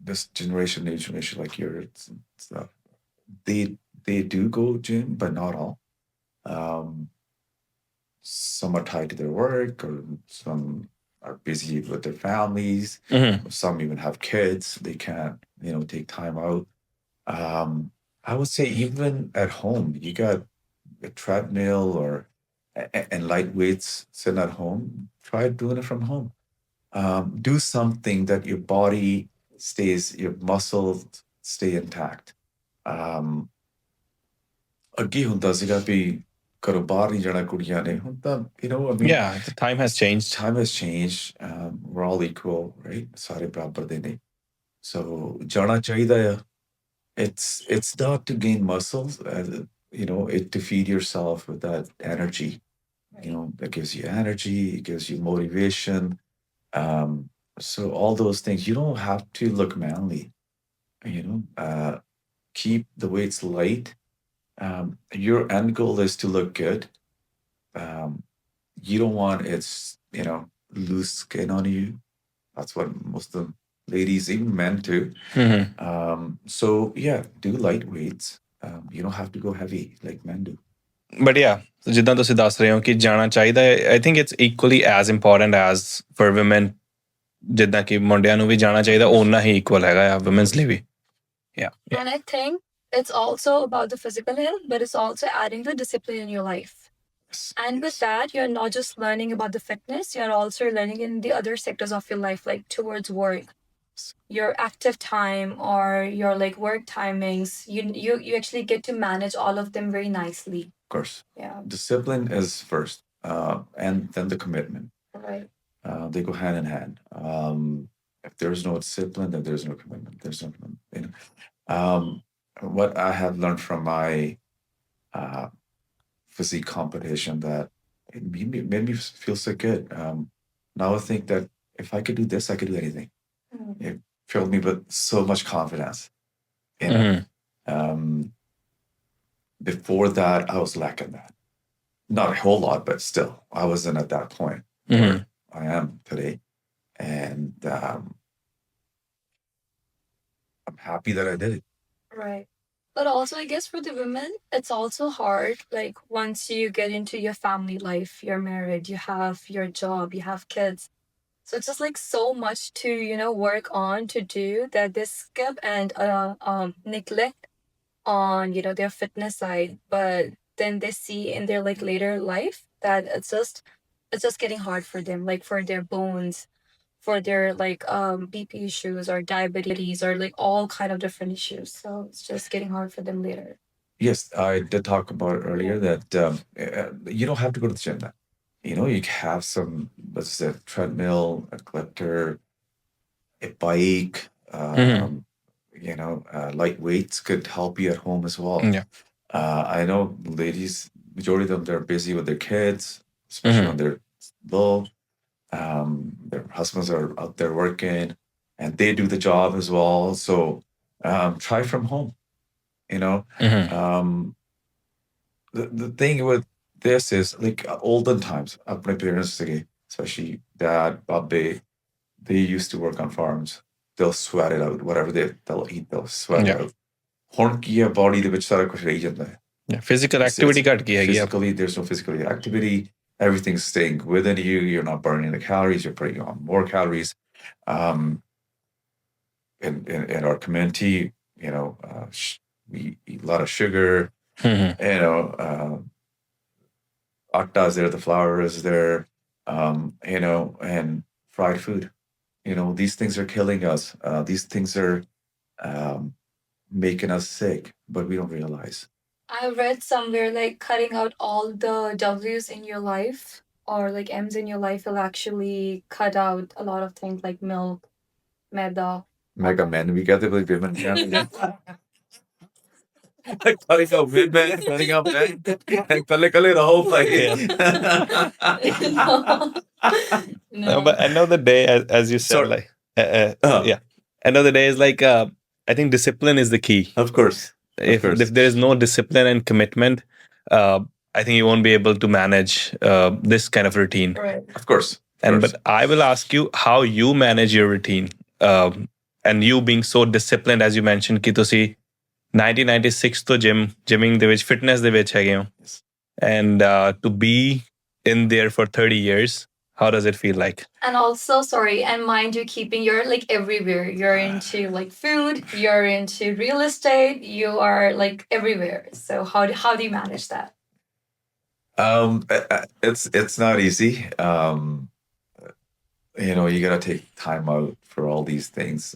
this generation new generation like yours stuff, they do go gym but not all. Some are tied to their work, or some are busy with their families. Some even have kids, they can't take time out. I would say even at home you got a treadmill or and light weights sitting at home. Try doing it from home. Do something that your body stays, your muscles stay intact. ਅੱਗੇ ਹੁੰਦਾ ਸੀਗਾ ਵੀ ਘਰੋਂ ਬਾਹਰ ਨਹੀਂ ਜਾਣਾ ਕੁੜੀਆਂ ਨੇ ਹੁਣ ਤਾਂ I mean yeah the time has changed time has changed. We're all equal, right? ਸਾਰੇ ਬਰਾਬਰ ਦੇ ਨੇ so ਜਾਣਾ ਚਾਹੀਦਾ ਆ. It's not to gain muscles, it to feed yourself with that energy. That gives you energy, it gives you motivation. So all those things, you don't have to look manly. Keep the weights light. Your end goal is to look good. You don't want it's loose skin on you. That's what most of the ladies, even men too. So yeah, do light weights. You don't have to go heavy like men do. But ਯਾ ਜਿੱਦਾਂ ਤੁਸੀਂ ਦੱਸ ਰਹੇ ਹੋ ਕਿ ਜਾਣਾ ਚਾਹੀਦਾ ਹੈ I think it's equally as important as for women ਜਿੱਦਾਂ ਕਿ ਮੁੰਡਿਆਂ ਨੂੰ ਵੀ ਜਾਣਾ ਚਾਹੀਦਾ ਓਨਾ ਹੀ ਇਕੁਅਲ ਹੈਗਾ ਆ women's ਲਈ ਵੀ And I think it's also about the physical health, but it's also adding the discipline in your life. Yes. And with that, you're not just learning about the fitness, you're also learning in the other sectors of your life, like towards work, your active time or your like work timings. You actually get to manage all of them very nicely. Of course. Yeah. Discipline is first, and then the commitment. Right. They go hand in hand. If there's no discipline, then there's no commitment. There's no commitment. What I have learned from my physique competition, that it made me feel so good. Now I think that if I could do this, I could do anything. It filled me with so much confidence. Before that, I was lacking that. Not a whole lot, but still, I wasn't at that point where I am today. And I'm happy that I did it. Right. But also, I guess for the women, it's also hard. Like, once you get into your family life, you're married, you have your job, you have kids. So it's just like so much to, work on to do that they skip and neglect on, their fitness side. But then they see in their like later life that it's just getting hard for them, like for their bones, for their like BP issues or diabetes or like all kind of different issues. So it's just getting hard for them later. Yes, I did talk about it earlier that you don't have to go to the gym then. You have some, let's say, treadmill, a elliptor, a bike, light weights could help you at home as well. Yeah. I know ladies, majority of them, they're busy with their kids, especially when they're little. Their husbands are out there working and they do the job as well. So try from home. The thing with this is like olden times, my parents, especially dad, Babbe, they used to work on farms. They'll sweat it out. Whatever they'll eat, they'll sweat it out. ਹੁਣ ਕੀ ਹੈ body ਦੇ ਵਿੱਚ ਸਾਰਾ ਕੁਝ ਰਹੀ ਜਾਂਦਾ ਹੈ. Physical activity ਘਟ ਗਈ ਹੈਗੀ ਆ. Physically, there's no physical activity. Everything's staying within you. You're not burning the calories. You're putting on more calories. In our community, we lot of sugar, atta is there, the flour is there, and fried food. These things are killing us. These things are um, making us sick, but we don't realize. I read somewhere like cutting out all the W's in your life or like M's in your life will actually cut out a lot of things like milk, maida. Mega men, we got to believe women. Cutting out women, cutting out men, and color the whole thing. No, but end of the day, as you said, Sorry. like, end of the day is like, I think discipline is the key. Of course. If there is no discipline and commitment, I think you won't be able to manage this kind of routine. Right. Of course. But I will ask you how you manage your routine, and you being so disciplined, as you mentioned, कि ਤੁਸੀਂ 1996 ਤੋਂ gymming ਦੇ ਵਿੱਚ fitness ਦੇ ਵਿੱਚ ਹੈਗੇ ਹੋ, and to be in there for 30 years, how does it feel like? And also, sorry, and mind you, keeping your like everywhere. You're into like food, you're into real estate, you are like everywhere. So how do you manage that? It's not easy. You gotta take time out for all these things.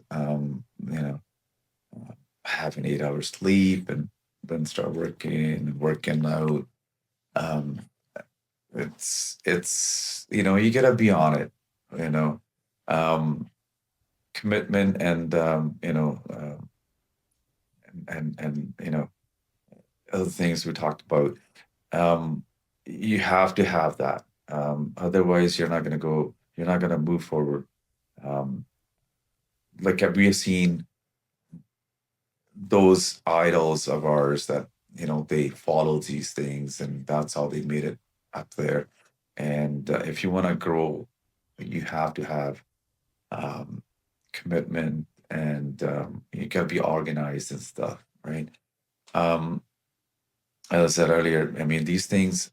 Having 8 hours sleep and then start working out. It's you gotta be on it. Commitment and other things we talked about. You have to have that. Otherwise, you're not gonna move forward. Like we have seen those idols of ours that they follow these things, and that's how they made it up there. And if you want to grow, you have to have commitment, and you gotta be organized and stuff, right? As I said earlier, I mean, these things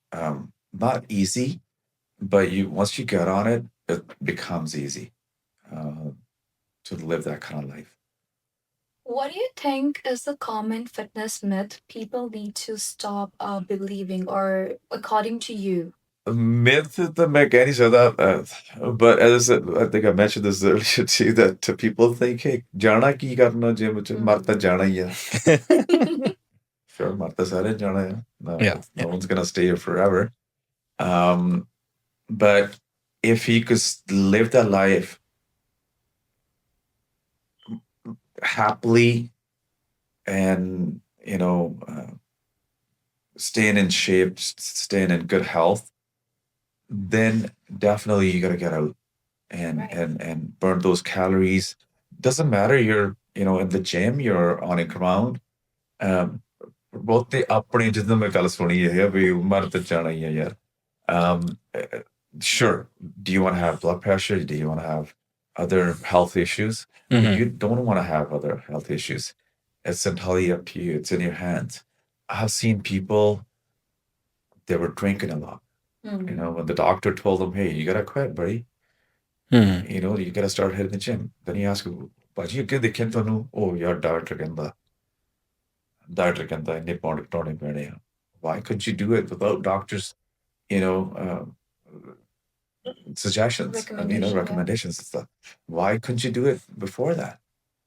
not easy, but once you get on it, it becomes easy to live that kind of life. What do you think is the common fitness myth people need to stop believing, or according to you? Myth that make any so that, but as I said, I think I mentioned this earlier too, that people think, hey, jana ki karna gym vich marta jana hi hai. Sure, marta sare jana hai. No one's gonna stay here forever. But if he could live that life happily and staying in shape, staying in good health, then definitely you got to get out and burn those calories. Doesn't matter you're in the gym, you're on a ground. Both the ਆਪਣੇ ਜਿੱਦਾਂ ਮੈਂ ਗੱਲ ਸੁਣੀ ਹੈ ਵੀ ਮਰ ਤੇ ਜਾਣਾ ਹੀ ਹੈ ਯਾਰ. Sure, do you want to have blood pressure? Do you want to have other health issues? You don't want to have other health issues. It's entirely up to you. It's in your hands. I've seen people, they were drinking a lot. When the doctor told them, hey, you gotta quit, buddy. You gotta start hitting the gym. Then he asked, but you get the kintanu, oh, you're doctor kenda. Why couldn't you do it without doctors, suggestions, recommendations and stuff? Why couldn't you do it before that?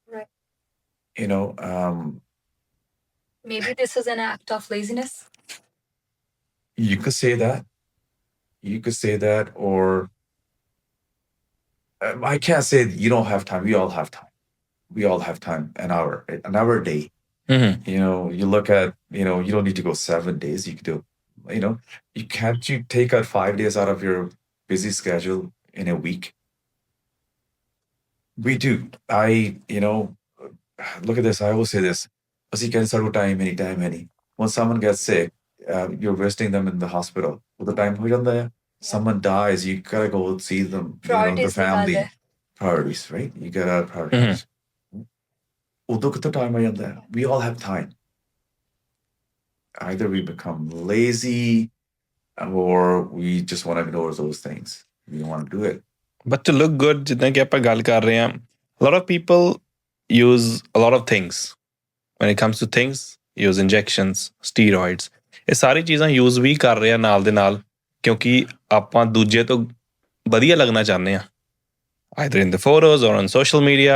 Right. Maybe this is an act of laziness. You could say that. Or I can't say you don't have time. We all have time. An hour a day. You look at, you don't need to go 7 days. You could do, you take out 5 days out of your busy schedule in a week? We do. Look at this. I always say this. When someone gets sick, you're visiting them in the hospital. With the time someone dies, you gotta go see them, the family. Priorities, right? You gotta prioritize. We all have time. Either we become lazy or we just want to ignore those things. We don't want to do it. But to look good, ਜਿੱਦਾਂ ਕਿ ਆਪਾਂ ਗੱਲ ਕਰ ਰਹੇ ਹਾਂ, a lot of people use a lot of things. When it comes to things, use injections, steroids. ਇਹ ਸਾਰੀ ਚੀਜ਼ਾਂ use ਵੀ ਕਰ ਰਹੇ ਆ ਨਾਲ ਦੇ ਨਾਲ ਕਿਉਂਕਿ ਆਪਾਂ ਦੂਜੇ ਤੋਂ ਵਧੀਆ ਲੱਗਣਾ ਚਾਹੁੰਦੇ ਆ either in the photos or on social media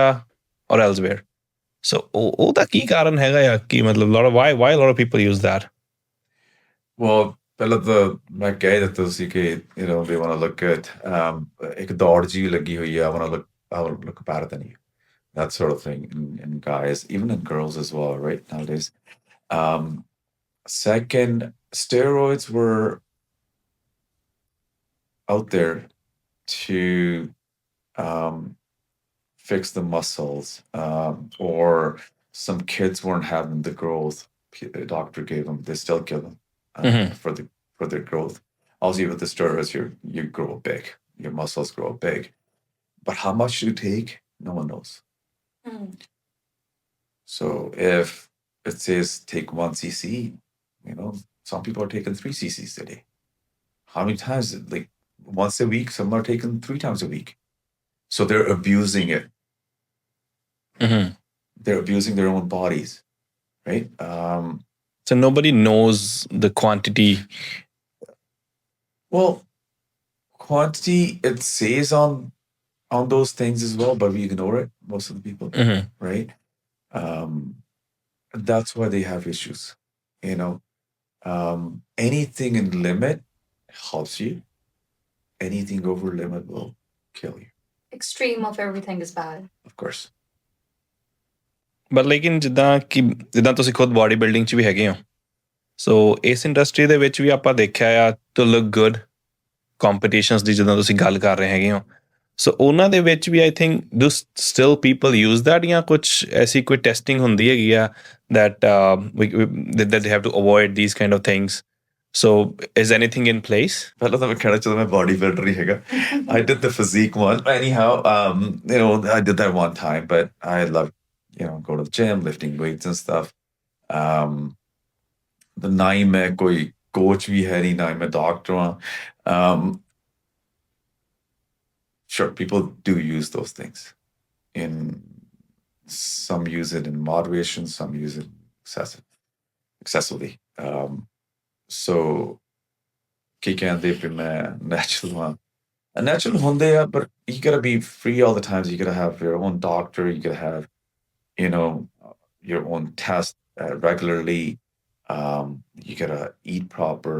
or elsewhere. So ਉਹਦਾ ਕੀ ਕਾਰਨ ਹੈਗਾ ਆ ਕਿ ਮਤਲਬ why a lot of people use that? Well, ਪਹਿਲਾਂ ਤਾਂ ਮੈਂ ਕਹਿ ਦਿੱਤਾ ਸੀ ਕਿ they want to look good. ਇੱਕ ਦੌੜ ਜਿਹੀ ਲੱਗੀ ਹੋਈ ਆ, I want to look better than you. That sort of thing in guys, even in girls as well, right, nowadays. Second, steroids were out there to fix the muscles, or some kids weren't having the growth the doctor gave them. They still give them for their growth. Also, with the steroids, you grow big, your muscles grow big, but how much you take, no one knows. So if it says take 1 cc, some people are taking 3 cc's a day. How many times? Like once a week. Some are taking 3 times a week. So they're abusing it. They're abusing their own bodies, right? So nobody knows the quantity. Well, quantity, it says on those things as well, but we ignore it, most of the people, right? That's why they have issues. Anything in limit helps you. Anything over limit will kill you. Extreme of everything is bad. Of course. But ਲੇਕਿਨ ਜਿੱਦਾਂ ਤੁਸੀਂ ਖੁਦ body building 'ਚ ਵੀ ਹੈਗੇ ਹੋ ਸੋ ਇਸ industry ਦੇ ਵਿੱਚ ਵੀ ਆਪਾਂ ਦੇਖਿਆ ਆ ਟੂ ਲੁੱਕ ਗੁੱਡ ਕੰਪੀਟੀਸ਼ਨਸ ਦੀ ਜਿੱਦਾਂ ਤੁਸੀਂ ਗੱਲ ਕਰ ਰਹੇ ਹੈਗੇ ਹੋ ਸੋ ਉਹਨਾਂ ਦੇ ਵਿੱਚ ਵੀ I think do still people use that ਜਾਂ ਕੁਛ ਐਸੀ ਕੋਈ ਟੈਸਟਿੰਗ ਹੁੰਦੀ ਹੈਗੀ ਆ that they have to avoid these kind of things. So is anything in place? ਪਹਿਲਾਂ ਤਾਂ ਮੈਂ ਕਹਿਣਾ ਚਾਹੁੰਦਾ ਮੈਂ ਬਾਡੀ ਬਿਲਡਰ ਹੀ ਹੈਗਾ. I did the physique one. Anyhow, I did that one time, but I love, go to the gym, lifting weights and stuff. The ਨਾ ਹੀ ਮੈਂ ਕੋਈ coach ਵੀ ਹੈ ਨਹੀਂ, ਨਾ ਹੀ ਮੈਂ doctor ਹਾਂ. Sure, people do use those things. Some use it in moderation, some use it excessively. So, ਕੀ ਕਹਿੰਦੇ ਵੀ ਮੈਂ natural ਹਾਂ. Natural ਹੁੰਦੇ ਆ, but you gotta be free all the time. So you gotta have your own doctor. You gotta have, your own test regularly. You gotta eat proper.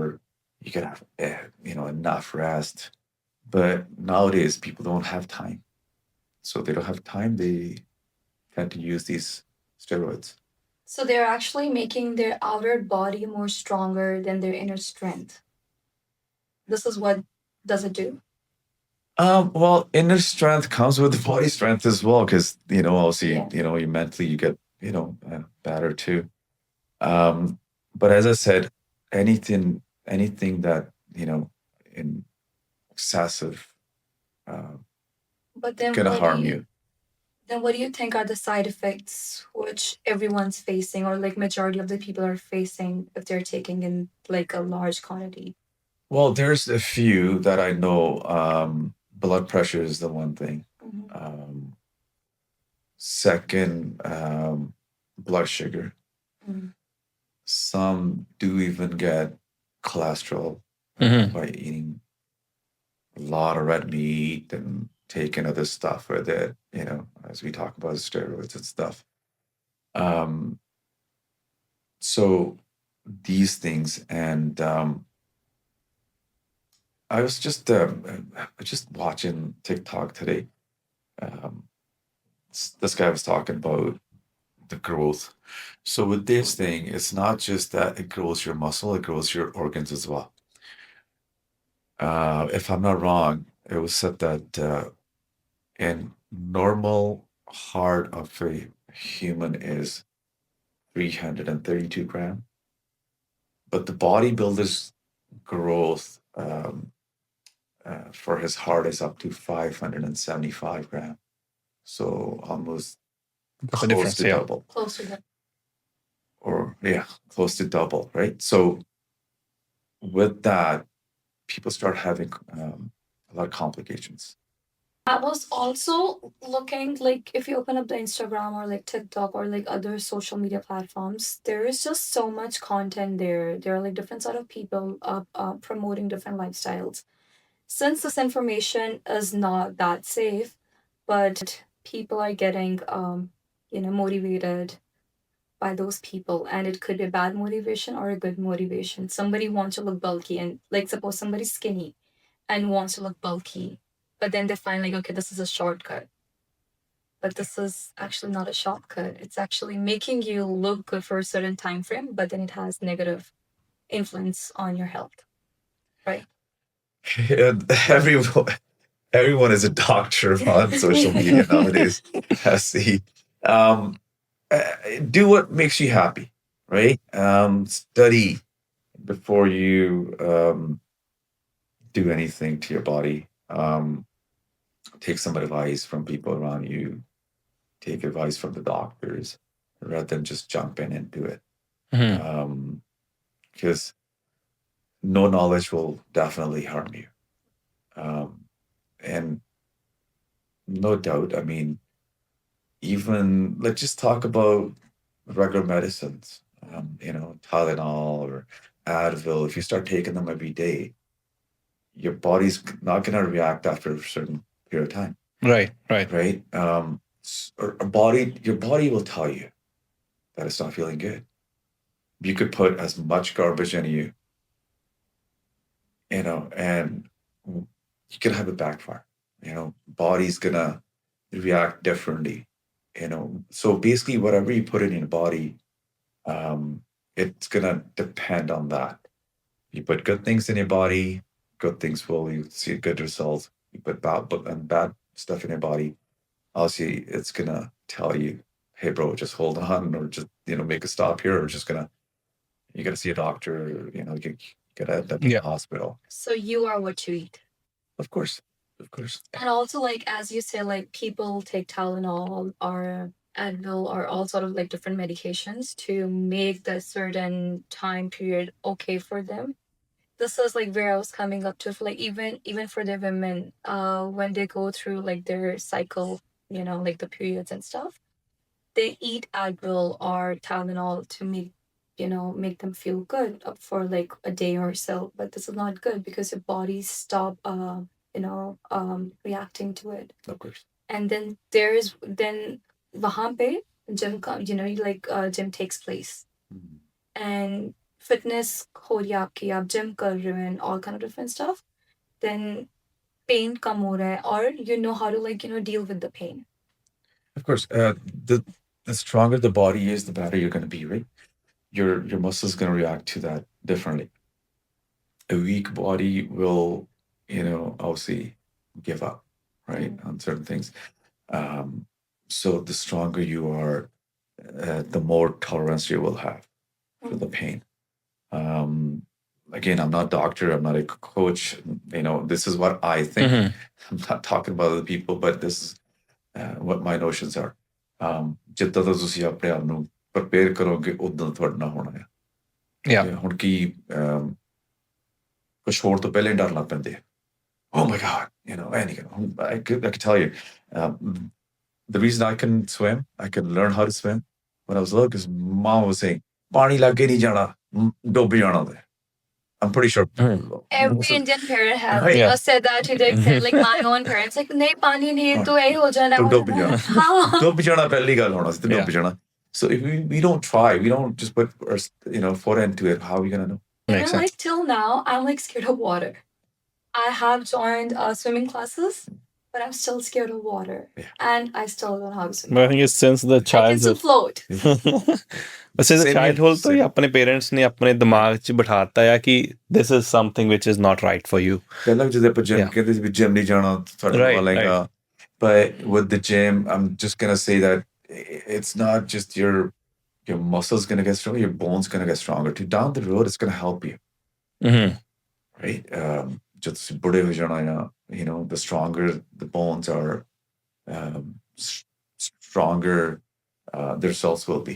You gotta have, enough rest. But nowadays, people don't have time. So they don't have time. They tend to use these steroids. So they're actually making their outer body more stronger than their inner strength. This is what does it do? Well, inner strength comes with the body strength as well, because obviously, you mentally you get better too. But as I said, anything that in excessive But then gonna harm you. Then what do you think are the side effects which everyone's facing, or like majority of the people are facing if they're taking in like a large quantity? Well, there's a few that I know. Blood pressure is the one thing. Second, blood sugar. Some do even get cholesterol by eating a lot of red meat and taking other stuff with it, as we talk about steroids and stuff. So these things, and I was just watching TikTok today. This guy was talking about the growth. So with this thing, it's not just that it grows your muscle, it grows your organs as well. If I'm not wrong, it was said that in normal heart of a human is 332 grams, but the bodybuilder's growth for his heart is up to 575 grams. So almost close to double. Close to that. Or close to double, right? So with that, people start having a lot of complications. I was also looking, like, if you open up the Instagram or like TikTok or like other social media platforms, there is just so much content there. There are like different sort of people promoting different lifestyles. Since this information is not that safe, but people are getting, motivated by those people, and it could be a bad motivation or a good motivation. Somebody wants to look bulky, and like suppose somebody's skinny and wants to look bulky, but then they find like, okay, this is a shortcut. But this is actually not a shortcut. It's actually making you look good for a certain time frame, but then it has negative influence on your health. Right. Everyone is a doctor on social media nowadays. See, do what makes you happy, right? Study before you do anything to your body. Take some advice from people around you. Take advice from the doctors rather than just jump in and do it. Because no knowledge will definitely harm you. And no doubt, I mean, even let's just talk about regular medicines, Tylenol or Advil. If you start taking them every day, your body's not going to react after a certain period of time. Right. Right? Your body will tell you that it's not feeling good. You could put as much garbage in you, and you can have a backfire. Body's gonna react differently. So basically, whatever you put in your body, it's gonna depend on that. You put good things in your body, good things will you see good results. You put bad stuff in your body, obviously it's gonna tell you, hey bro, just hold on, or just make a stop here, or you gotta see a doctor, you gotta end up in the hospital. So you are what you eat. Of course. And also, like, as you say, like, people take Tylenol or Advil or all sort of like different medications to make the certain time period okay for them. This is like where I was coming up to, for like even for the women, when they go through like their cycle, like the periods and stuff, they eat Advil or Tylenol to make them feel good for like a day or so. But this is not good because your body stop reacting to it. Of course. And then then wahan pe gym gym takes place, and fitness ho rahi hai aapki, aap gym kar rahe ho and all kind of different stuff, then pain kam ho raha hai, or you know how to deal with the pain. Of course, the stronger the body is, the better you're going to be, right? Your muscles going to react to that differently. A weak body will, obviously give up, right, on certain things. So the stronger you are, the more tolerance you will have for the pain. Again, I'm not a doctor, I'm not a coach. This is what I think. I'm not talking about other people, but this is what my notions are. ਜਿੱਦਾਂ ਦਾ ਤੁਸੀਂ ਆਪਣੇ ਆਪ ਨੂੰ prepare ਕਰੋਗੇ ਉਦਾਂ ਤੁਹਾਡਾ ਨਾ ਹੋਣਾ ਹੈ। ਹੁਣ ਕੀ ਕੁਛ ਹੋਰ ਤੋਂ ਪਹਿਲਾਂ ਹੀ ਡਰ ਲੱਗ ਪੈਂਦੇ ਆ। Oh my God, I could tell you, the reason I can swim, I can learn how to swim when I was little, because mom was saying, "Pani lage nahi jana, dub jana." I'm pretty sure every Indian parent has said that to their kid, like my own parents, like nahi pani nahi to yahi ho jana. Dub jana. Dub jana pehli gal hona si, dub jana. So if we don't try, we don't just put our foot into it, how are we gonna know? Even like till now, I'm like scared of water. I have joined swimming classes, but I'm still scared of water, and I still don't know how to swim. But I think it's since the I can still childhood. float. But since the childhood तो ये अपने parents ने अपने दिमाग च बिठाता है कि this is something which is not right for you. ਪਹਿਲਾਂ ਜਦੋਂ ਆਪਾਂ gym ਕਹਿੰਦੇ ਸੀ ਵੀ gym ਨਹੀਂ ਜਾਣਾ ਤੁਹਾਡਾ ਵਾਲੇਗਾ. But with the gym, I'm just gonna say that it's not just your muscles gonna get stronger, your bones gonna get stronger. Down the road, it's gonna help you. Right? जब ਤੁਸੀਂ ਬੁੜੇ ਹੋ ਜਾਣਾ ਆ, the stronger the bones are, stronger the results will be.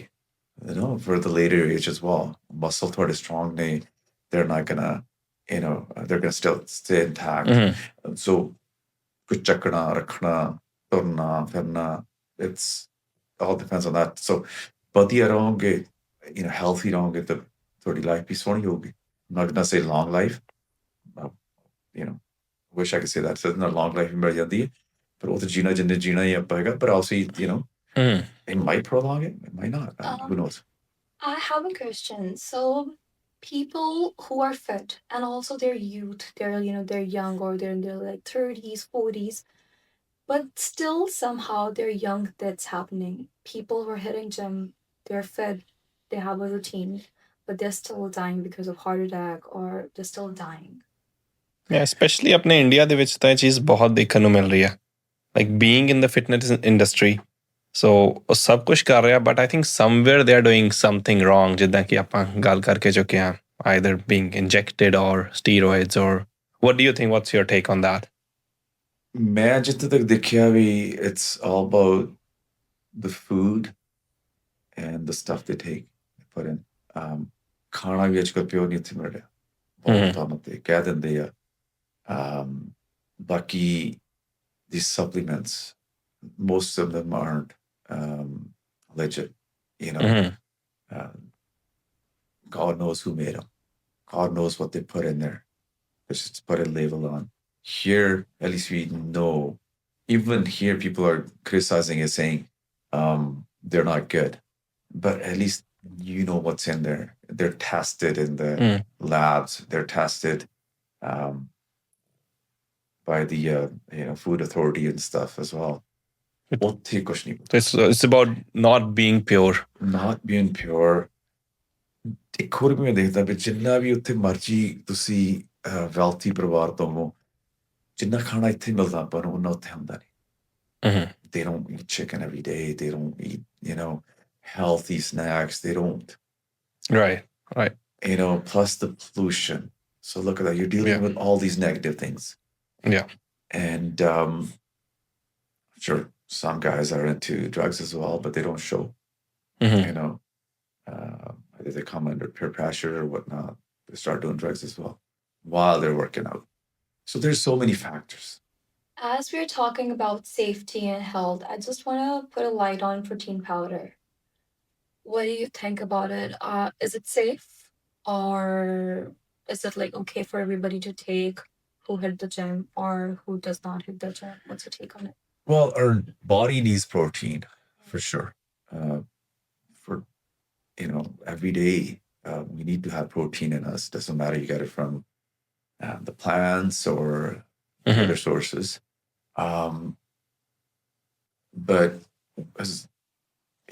For the later age as well. Muscle toward is strong, they're not gonna, they're gonna still stay intact. So kuch chakna, rakhna, turna, firna. It's all depends on that. So, ਵਧੀਆ ਰਹੋਗੇ, healthy ਰਹੋਗੇ ਤਾਂ ਤੁਹਾਡੀ life ਵੀ ਸੋਹਣੀ ਹੋਊਗੀ. I'm not gonna say long life. You know, wish I could say that. So not long life ਮਿਲ ਜਾਂਦੀ ਹੈ, ਪਰ ਉਹ ਤਾਂ ਜੀਣਾ ਜਿੰਨੇ ਜੀਣਾ ਹੀ ਆਪਾਂ ਹੈਗਾ. But also, it might prolong it, it might not. Who knows? I have a question. So people who are fit and also they're youth, they're young or they're in their like 30s, 40s, but still somehow they're young that's happening. People who are hitting gym, they're fit, they have a routine, but they're still dying because of heart attack or they're still dying. Specially ਆਪਣੇ India ਦੇ ਵਿੱਚ ਤਾਂ ਇਹ ਚੀਜ਼ ਬਹੁਤ ਦੇਖਣ ਨੂੰ ਮਿਲ ਰਹੀ ਹੈ, like being in the fitness industry. So ਉਹ ਸਭ ਕੁਝ ਕਰ ਰਿਹਾ, but I think somewhere they are doing something wrong, ਜਿੱਦਾਂ ਕਿ ਆਪਾਂ ਗੱਲ ਕਰਕੇ ਚੁੱਕੇ ਹਾਂ, ਆਈਦਰ ਬੀਇੰਗ ਇੰਜੈਕਟਡ ਔਰ ਸਟੀਰੋਇਡਸ, ਔਰ what do you think, what's your take on that? ਮੈਂ ਜਿੱਥੇ ਤੱਕ ਦੇਖਿਆ ਵੀ it's all about the food and the stuff they take, put in. ਖਾਣਾ ਵੀ ਅੱਜ ਕੱਲ੍ਹ ਪਿਓਰ ਨਹੀਂ ਇੱਥੇ ਮਿਲ ਰਿਹਾ, ਬਹੁਤ ਥਾਵਾਂ ਤੇ ਕਹਿ ਦਿੰਦੇ ਆ. ਬਾਕੀ these supplements, most of them aren't legit, God knows who made them. God knows what they put in there. Let's just put a label on. Here, at least we know. Even here, people are criticizing it, saying they're not good. But at least you know what's in there. They're tested in the labs. They're tested by the food authority and stuff as well. It's about not being pure. Not being pure. ਇੱਕ ਹੋਰ ਵੀ ਮੈਂ ਦੇਖਦਾ ਵੀ ਜਿੰਨਾ ਵੀ ਉੱਥੇ ਮਰਜ਼ੀ ਤੁਸੀਂ wealthy ਪਰਿਵਾਰ ਤੋਂ ਹੋ, ਜਿੰਨਾ ਖਾਣਾ ਇੱਥੇ ਮਿਲਦਾ ਆਪਾਂ ਨੂੰ, ਉਹਨਾਂ ਉੱਥੇ ਹੁੰਦਾ ਨਹੀਂ. They don't eat chicken every day. They don't eat, healthy snacks. They don't. Right. Plus the pollution. So look at that. You're dealing with all these negative things. Yeah. And sure, some guys are into drugs as well, but they don't show. Either they come under peer pressure or whatnot. They start doing drugs as well while they're working out. So there's so many factors. As we're talking about safety and health, I just want to put a light on protein powder. What do you think about it? Is it safe, or is it like okay for everybody to take who hit the gym or who does not hit the gym? What's your take on it? Well, our body needs protein for sure. For every day we need to have protein in us. Doesn't matter you get it from the plants or other sources. But as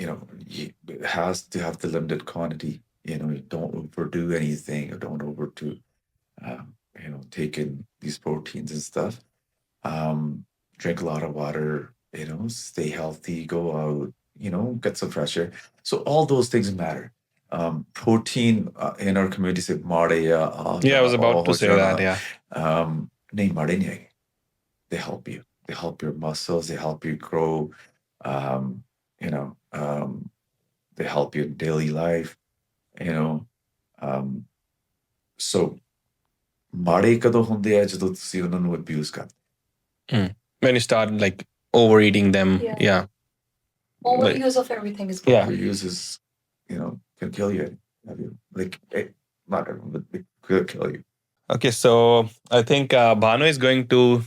it has to have the limited quantity. You don't overdo anything, or don't overdo taking these proteins and stuff. Drink a lot of water, stay healthy, go out, get some fresh air. So all those things matter. Protein in our community say made ya. I was about to say that. Yeah. Nahi made nahi hai. They help you. They help your muscles. They help you grow. They help you in daily life. So made kado hunde hai jadon tusi unna nu abuse karte. When you start like overeating them. Yeah. Overuse of everything is bad. Overuse is, can kill you. Like, not everyone, but it could kill you. Okay, so I think Bhanu is going to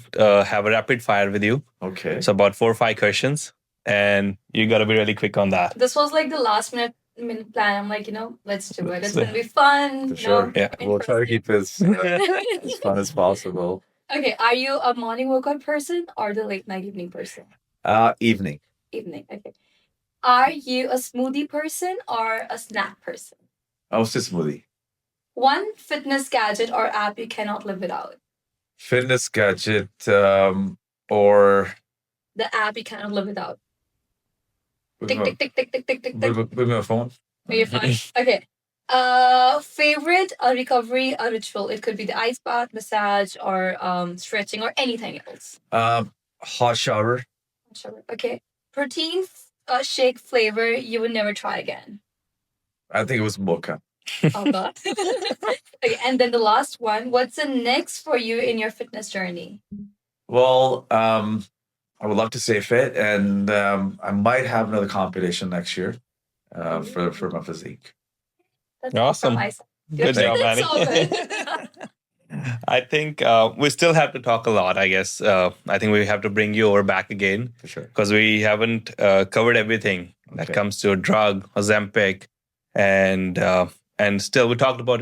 have a rapid fire with you. Okay. So about 4 or 5 questions, and you got to be really quick on that. This was like the last minute plan. I'm like, let's do it. It's going to be fun. For sure. Yeah. We'll try to keep this as fun as possible. Okay, are you a morning workout person or the late night evening person? Evening. Evening, okay. Are you a smoothie person or a snack person? I was just smoothie. One fitness gadget or app you cannot live without. Fitness gadget or the app you cannot live without. Tick, tick, tick, tick, tick, tick, tick, tick. With my phone. With your phone. Okay. Favorite recovery ritual. It could be the ice bath, massage, or stretching, or anything else. Hot shower. Okay. Protein shake flavor you would never try again. I think it was mocha. Oh God. Okay, and then the last one. What's the next for you in your fitness journey? Well, I would love to stay fit, and I might have another competition next year for my physique. That's all from Awesome. my side. Good job, That's Manni. all good. I think we still have to talk a lot, I guess. I think we have to bring you over back again For sure. because we haven't covered everything that Okay. comes to drug, Ozempic, and still we talked about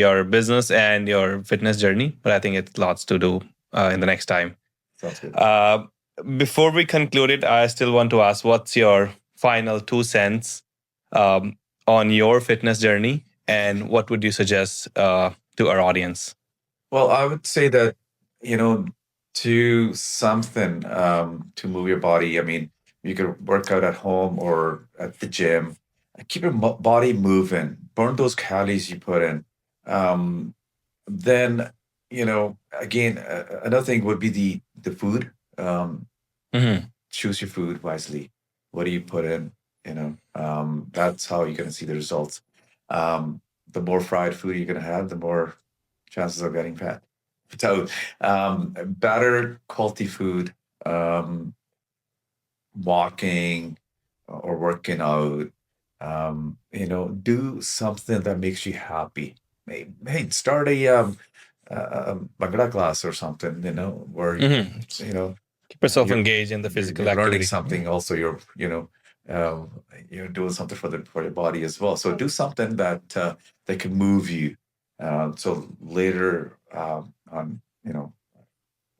your business and your fitness journey, but I think it's lots to do in the next time. Sounds good. Before we conclude it, I still want to ask, what's your final 2 cents on your fitness journey, and what would you suggest to our audience? Well, I would say that, do something to move your body. I mean, you could work out at home or at the gym. Keep your body moving. Burn those calories you put in. Then, again, another thing would be the food. Mhm. Choose your food wisely. What do you put in? That's how you're going to see the results. The more fried food you're going to have, the more chances of getting fat. So, better quality food, walking or working out, do something that makes you happy. Hey, start a Bhangra class or something, where, Mhm. Keep yourself you're- engaged in the physical you're learning activity. something. Also, you're doing something for your body as well. So do something that can move you. So later on,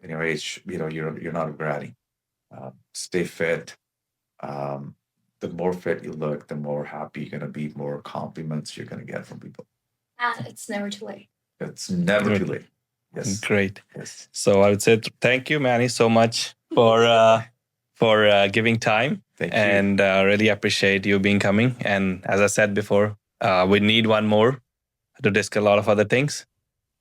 in your age, you're not regretting. Stay fit. The more fit you look, the more happy you're gonna be. More compliments you're gonna get from people. And it's never too late. It's never Good. too late. Yes. Great. Yes. So I would say thank you, Manni, so much for giving time, Thank you. and really appreciate you being coming. And as I said before, we need one more to discuss a lot of other things.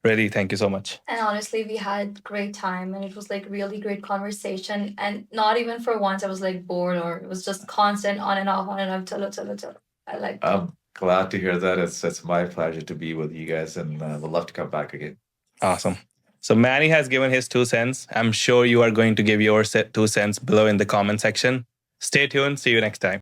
Really, thank you so much. And honestly, we had great time, and it was like really great conversation. And not even for once I was like bored, or it was just constant on and off, on and off. Chalo, chalo, chalo. I liked it. I'm glad to hear that. It's my pleasure to be with you guys, and would love to come back again. Awesome. So Manni has given his 2 cents. I'm sure you are going to give your 2 cents below in the comment section. Stay tuned. See you next time.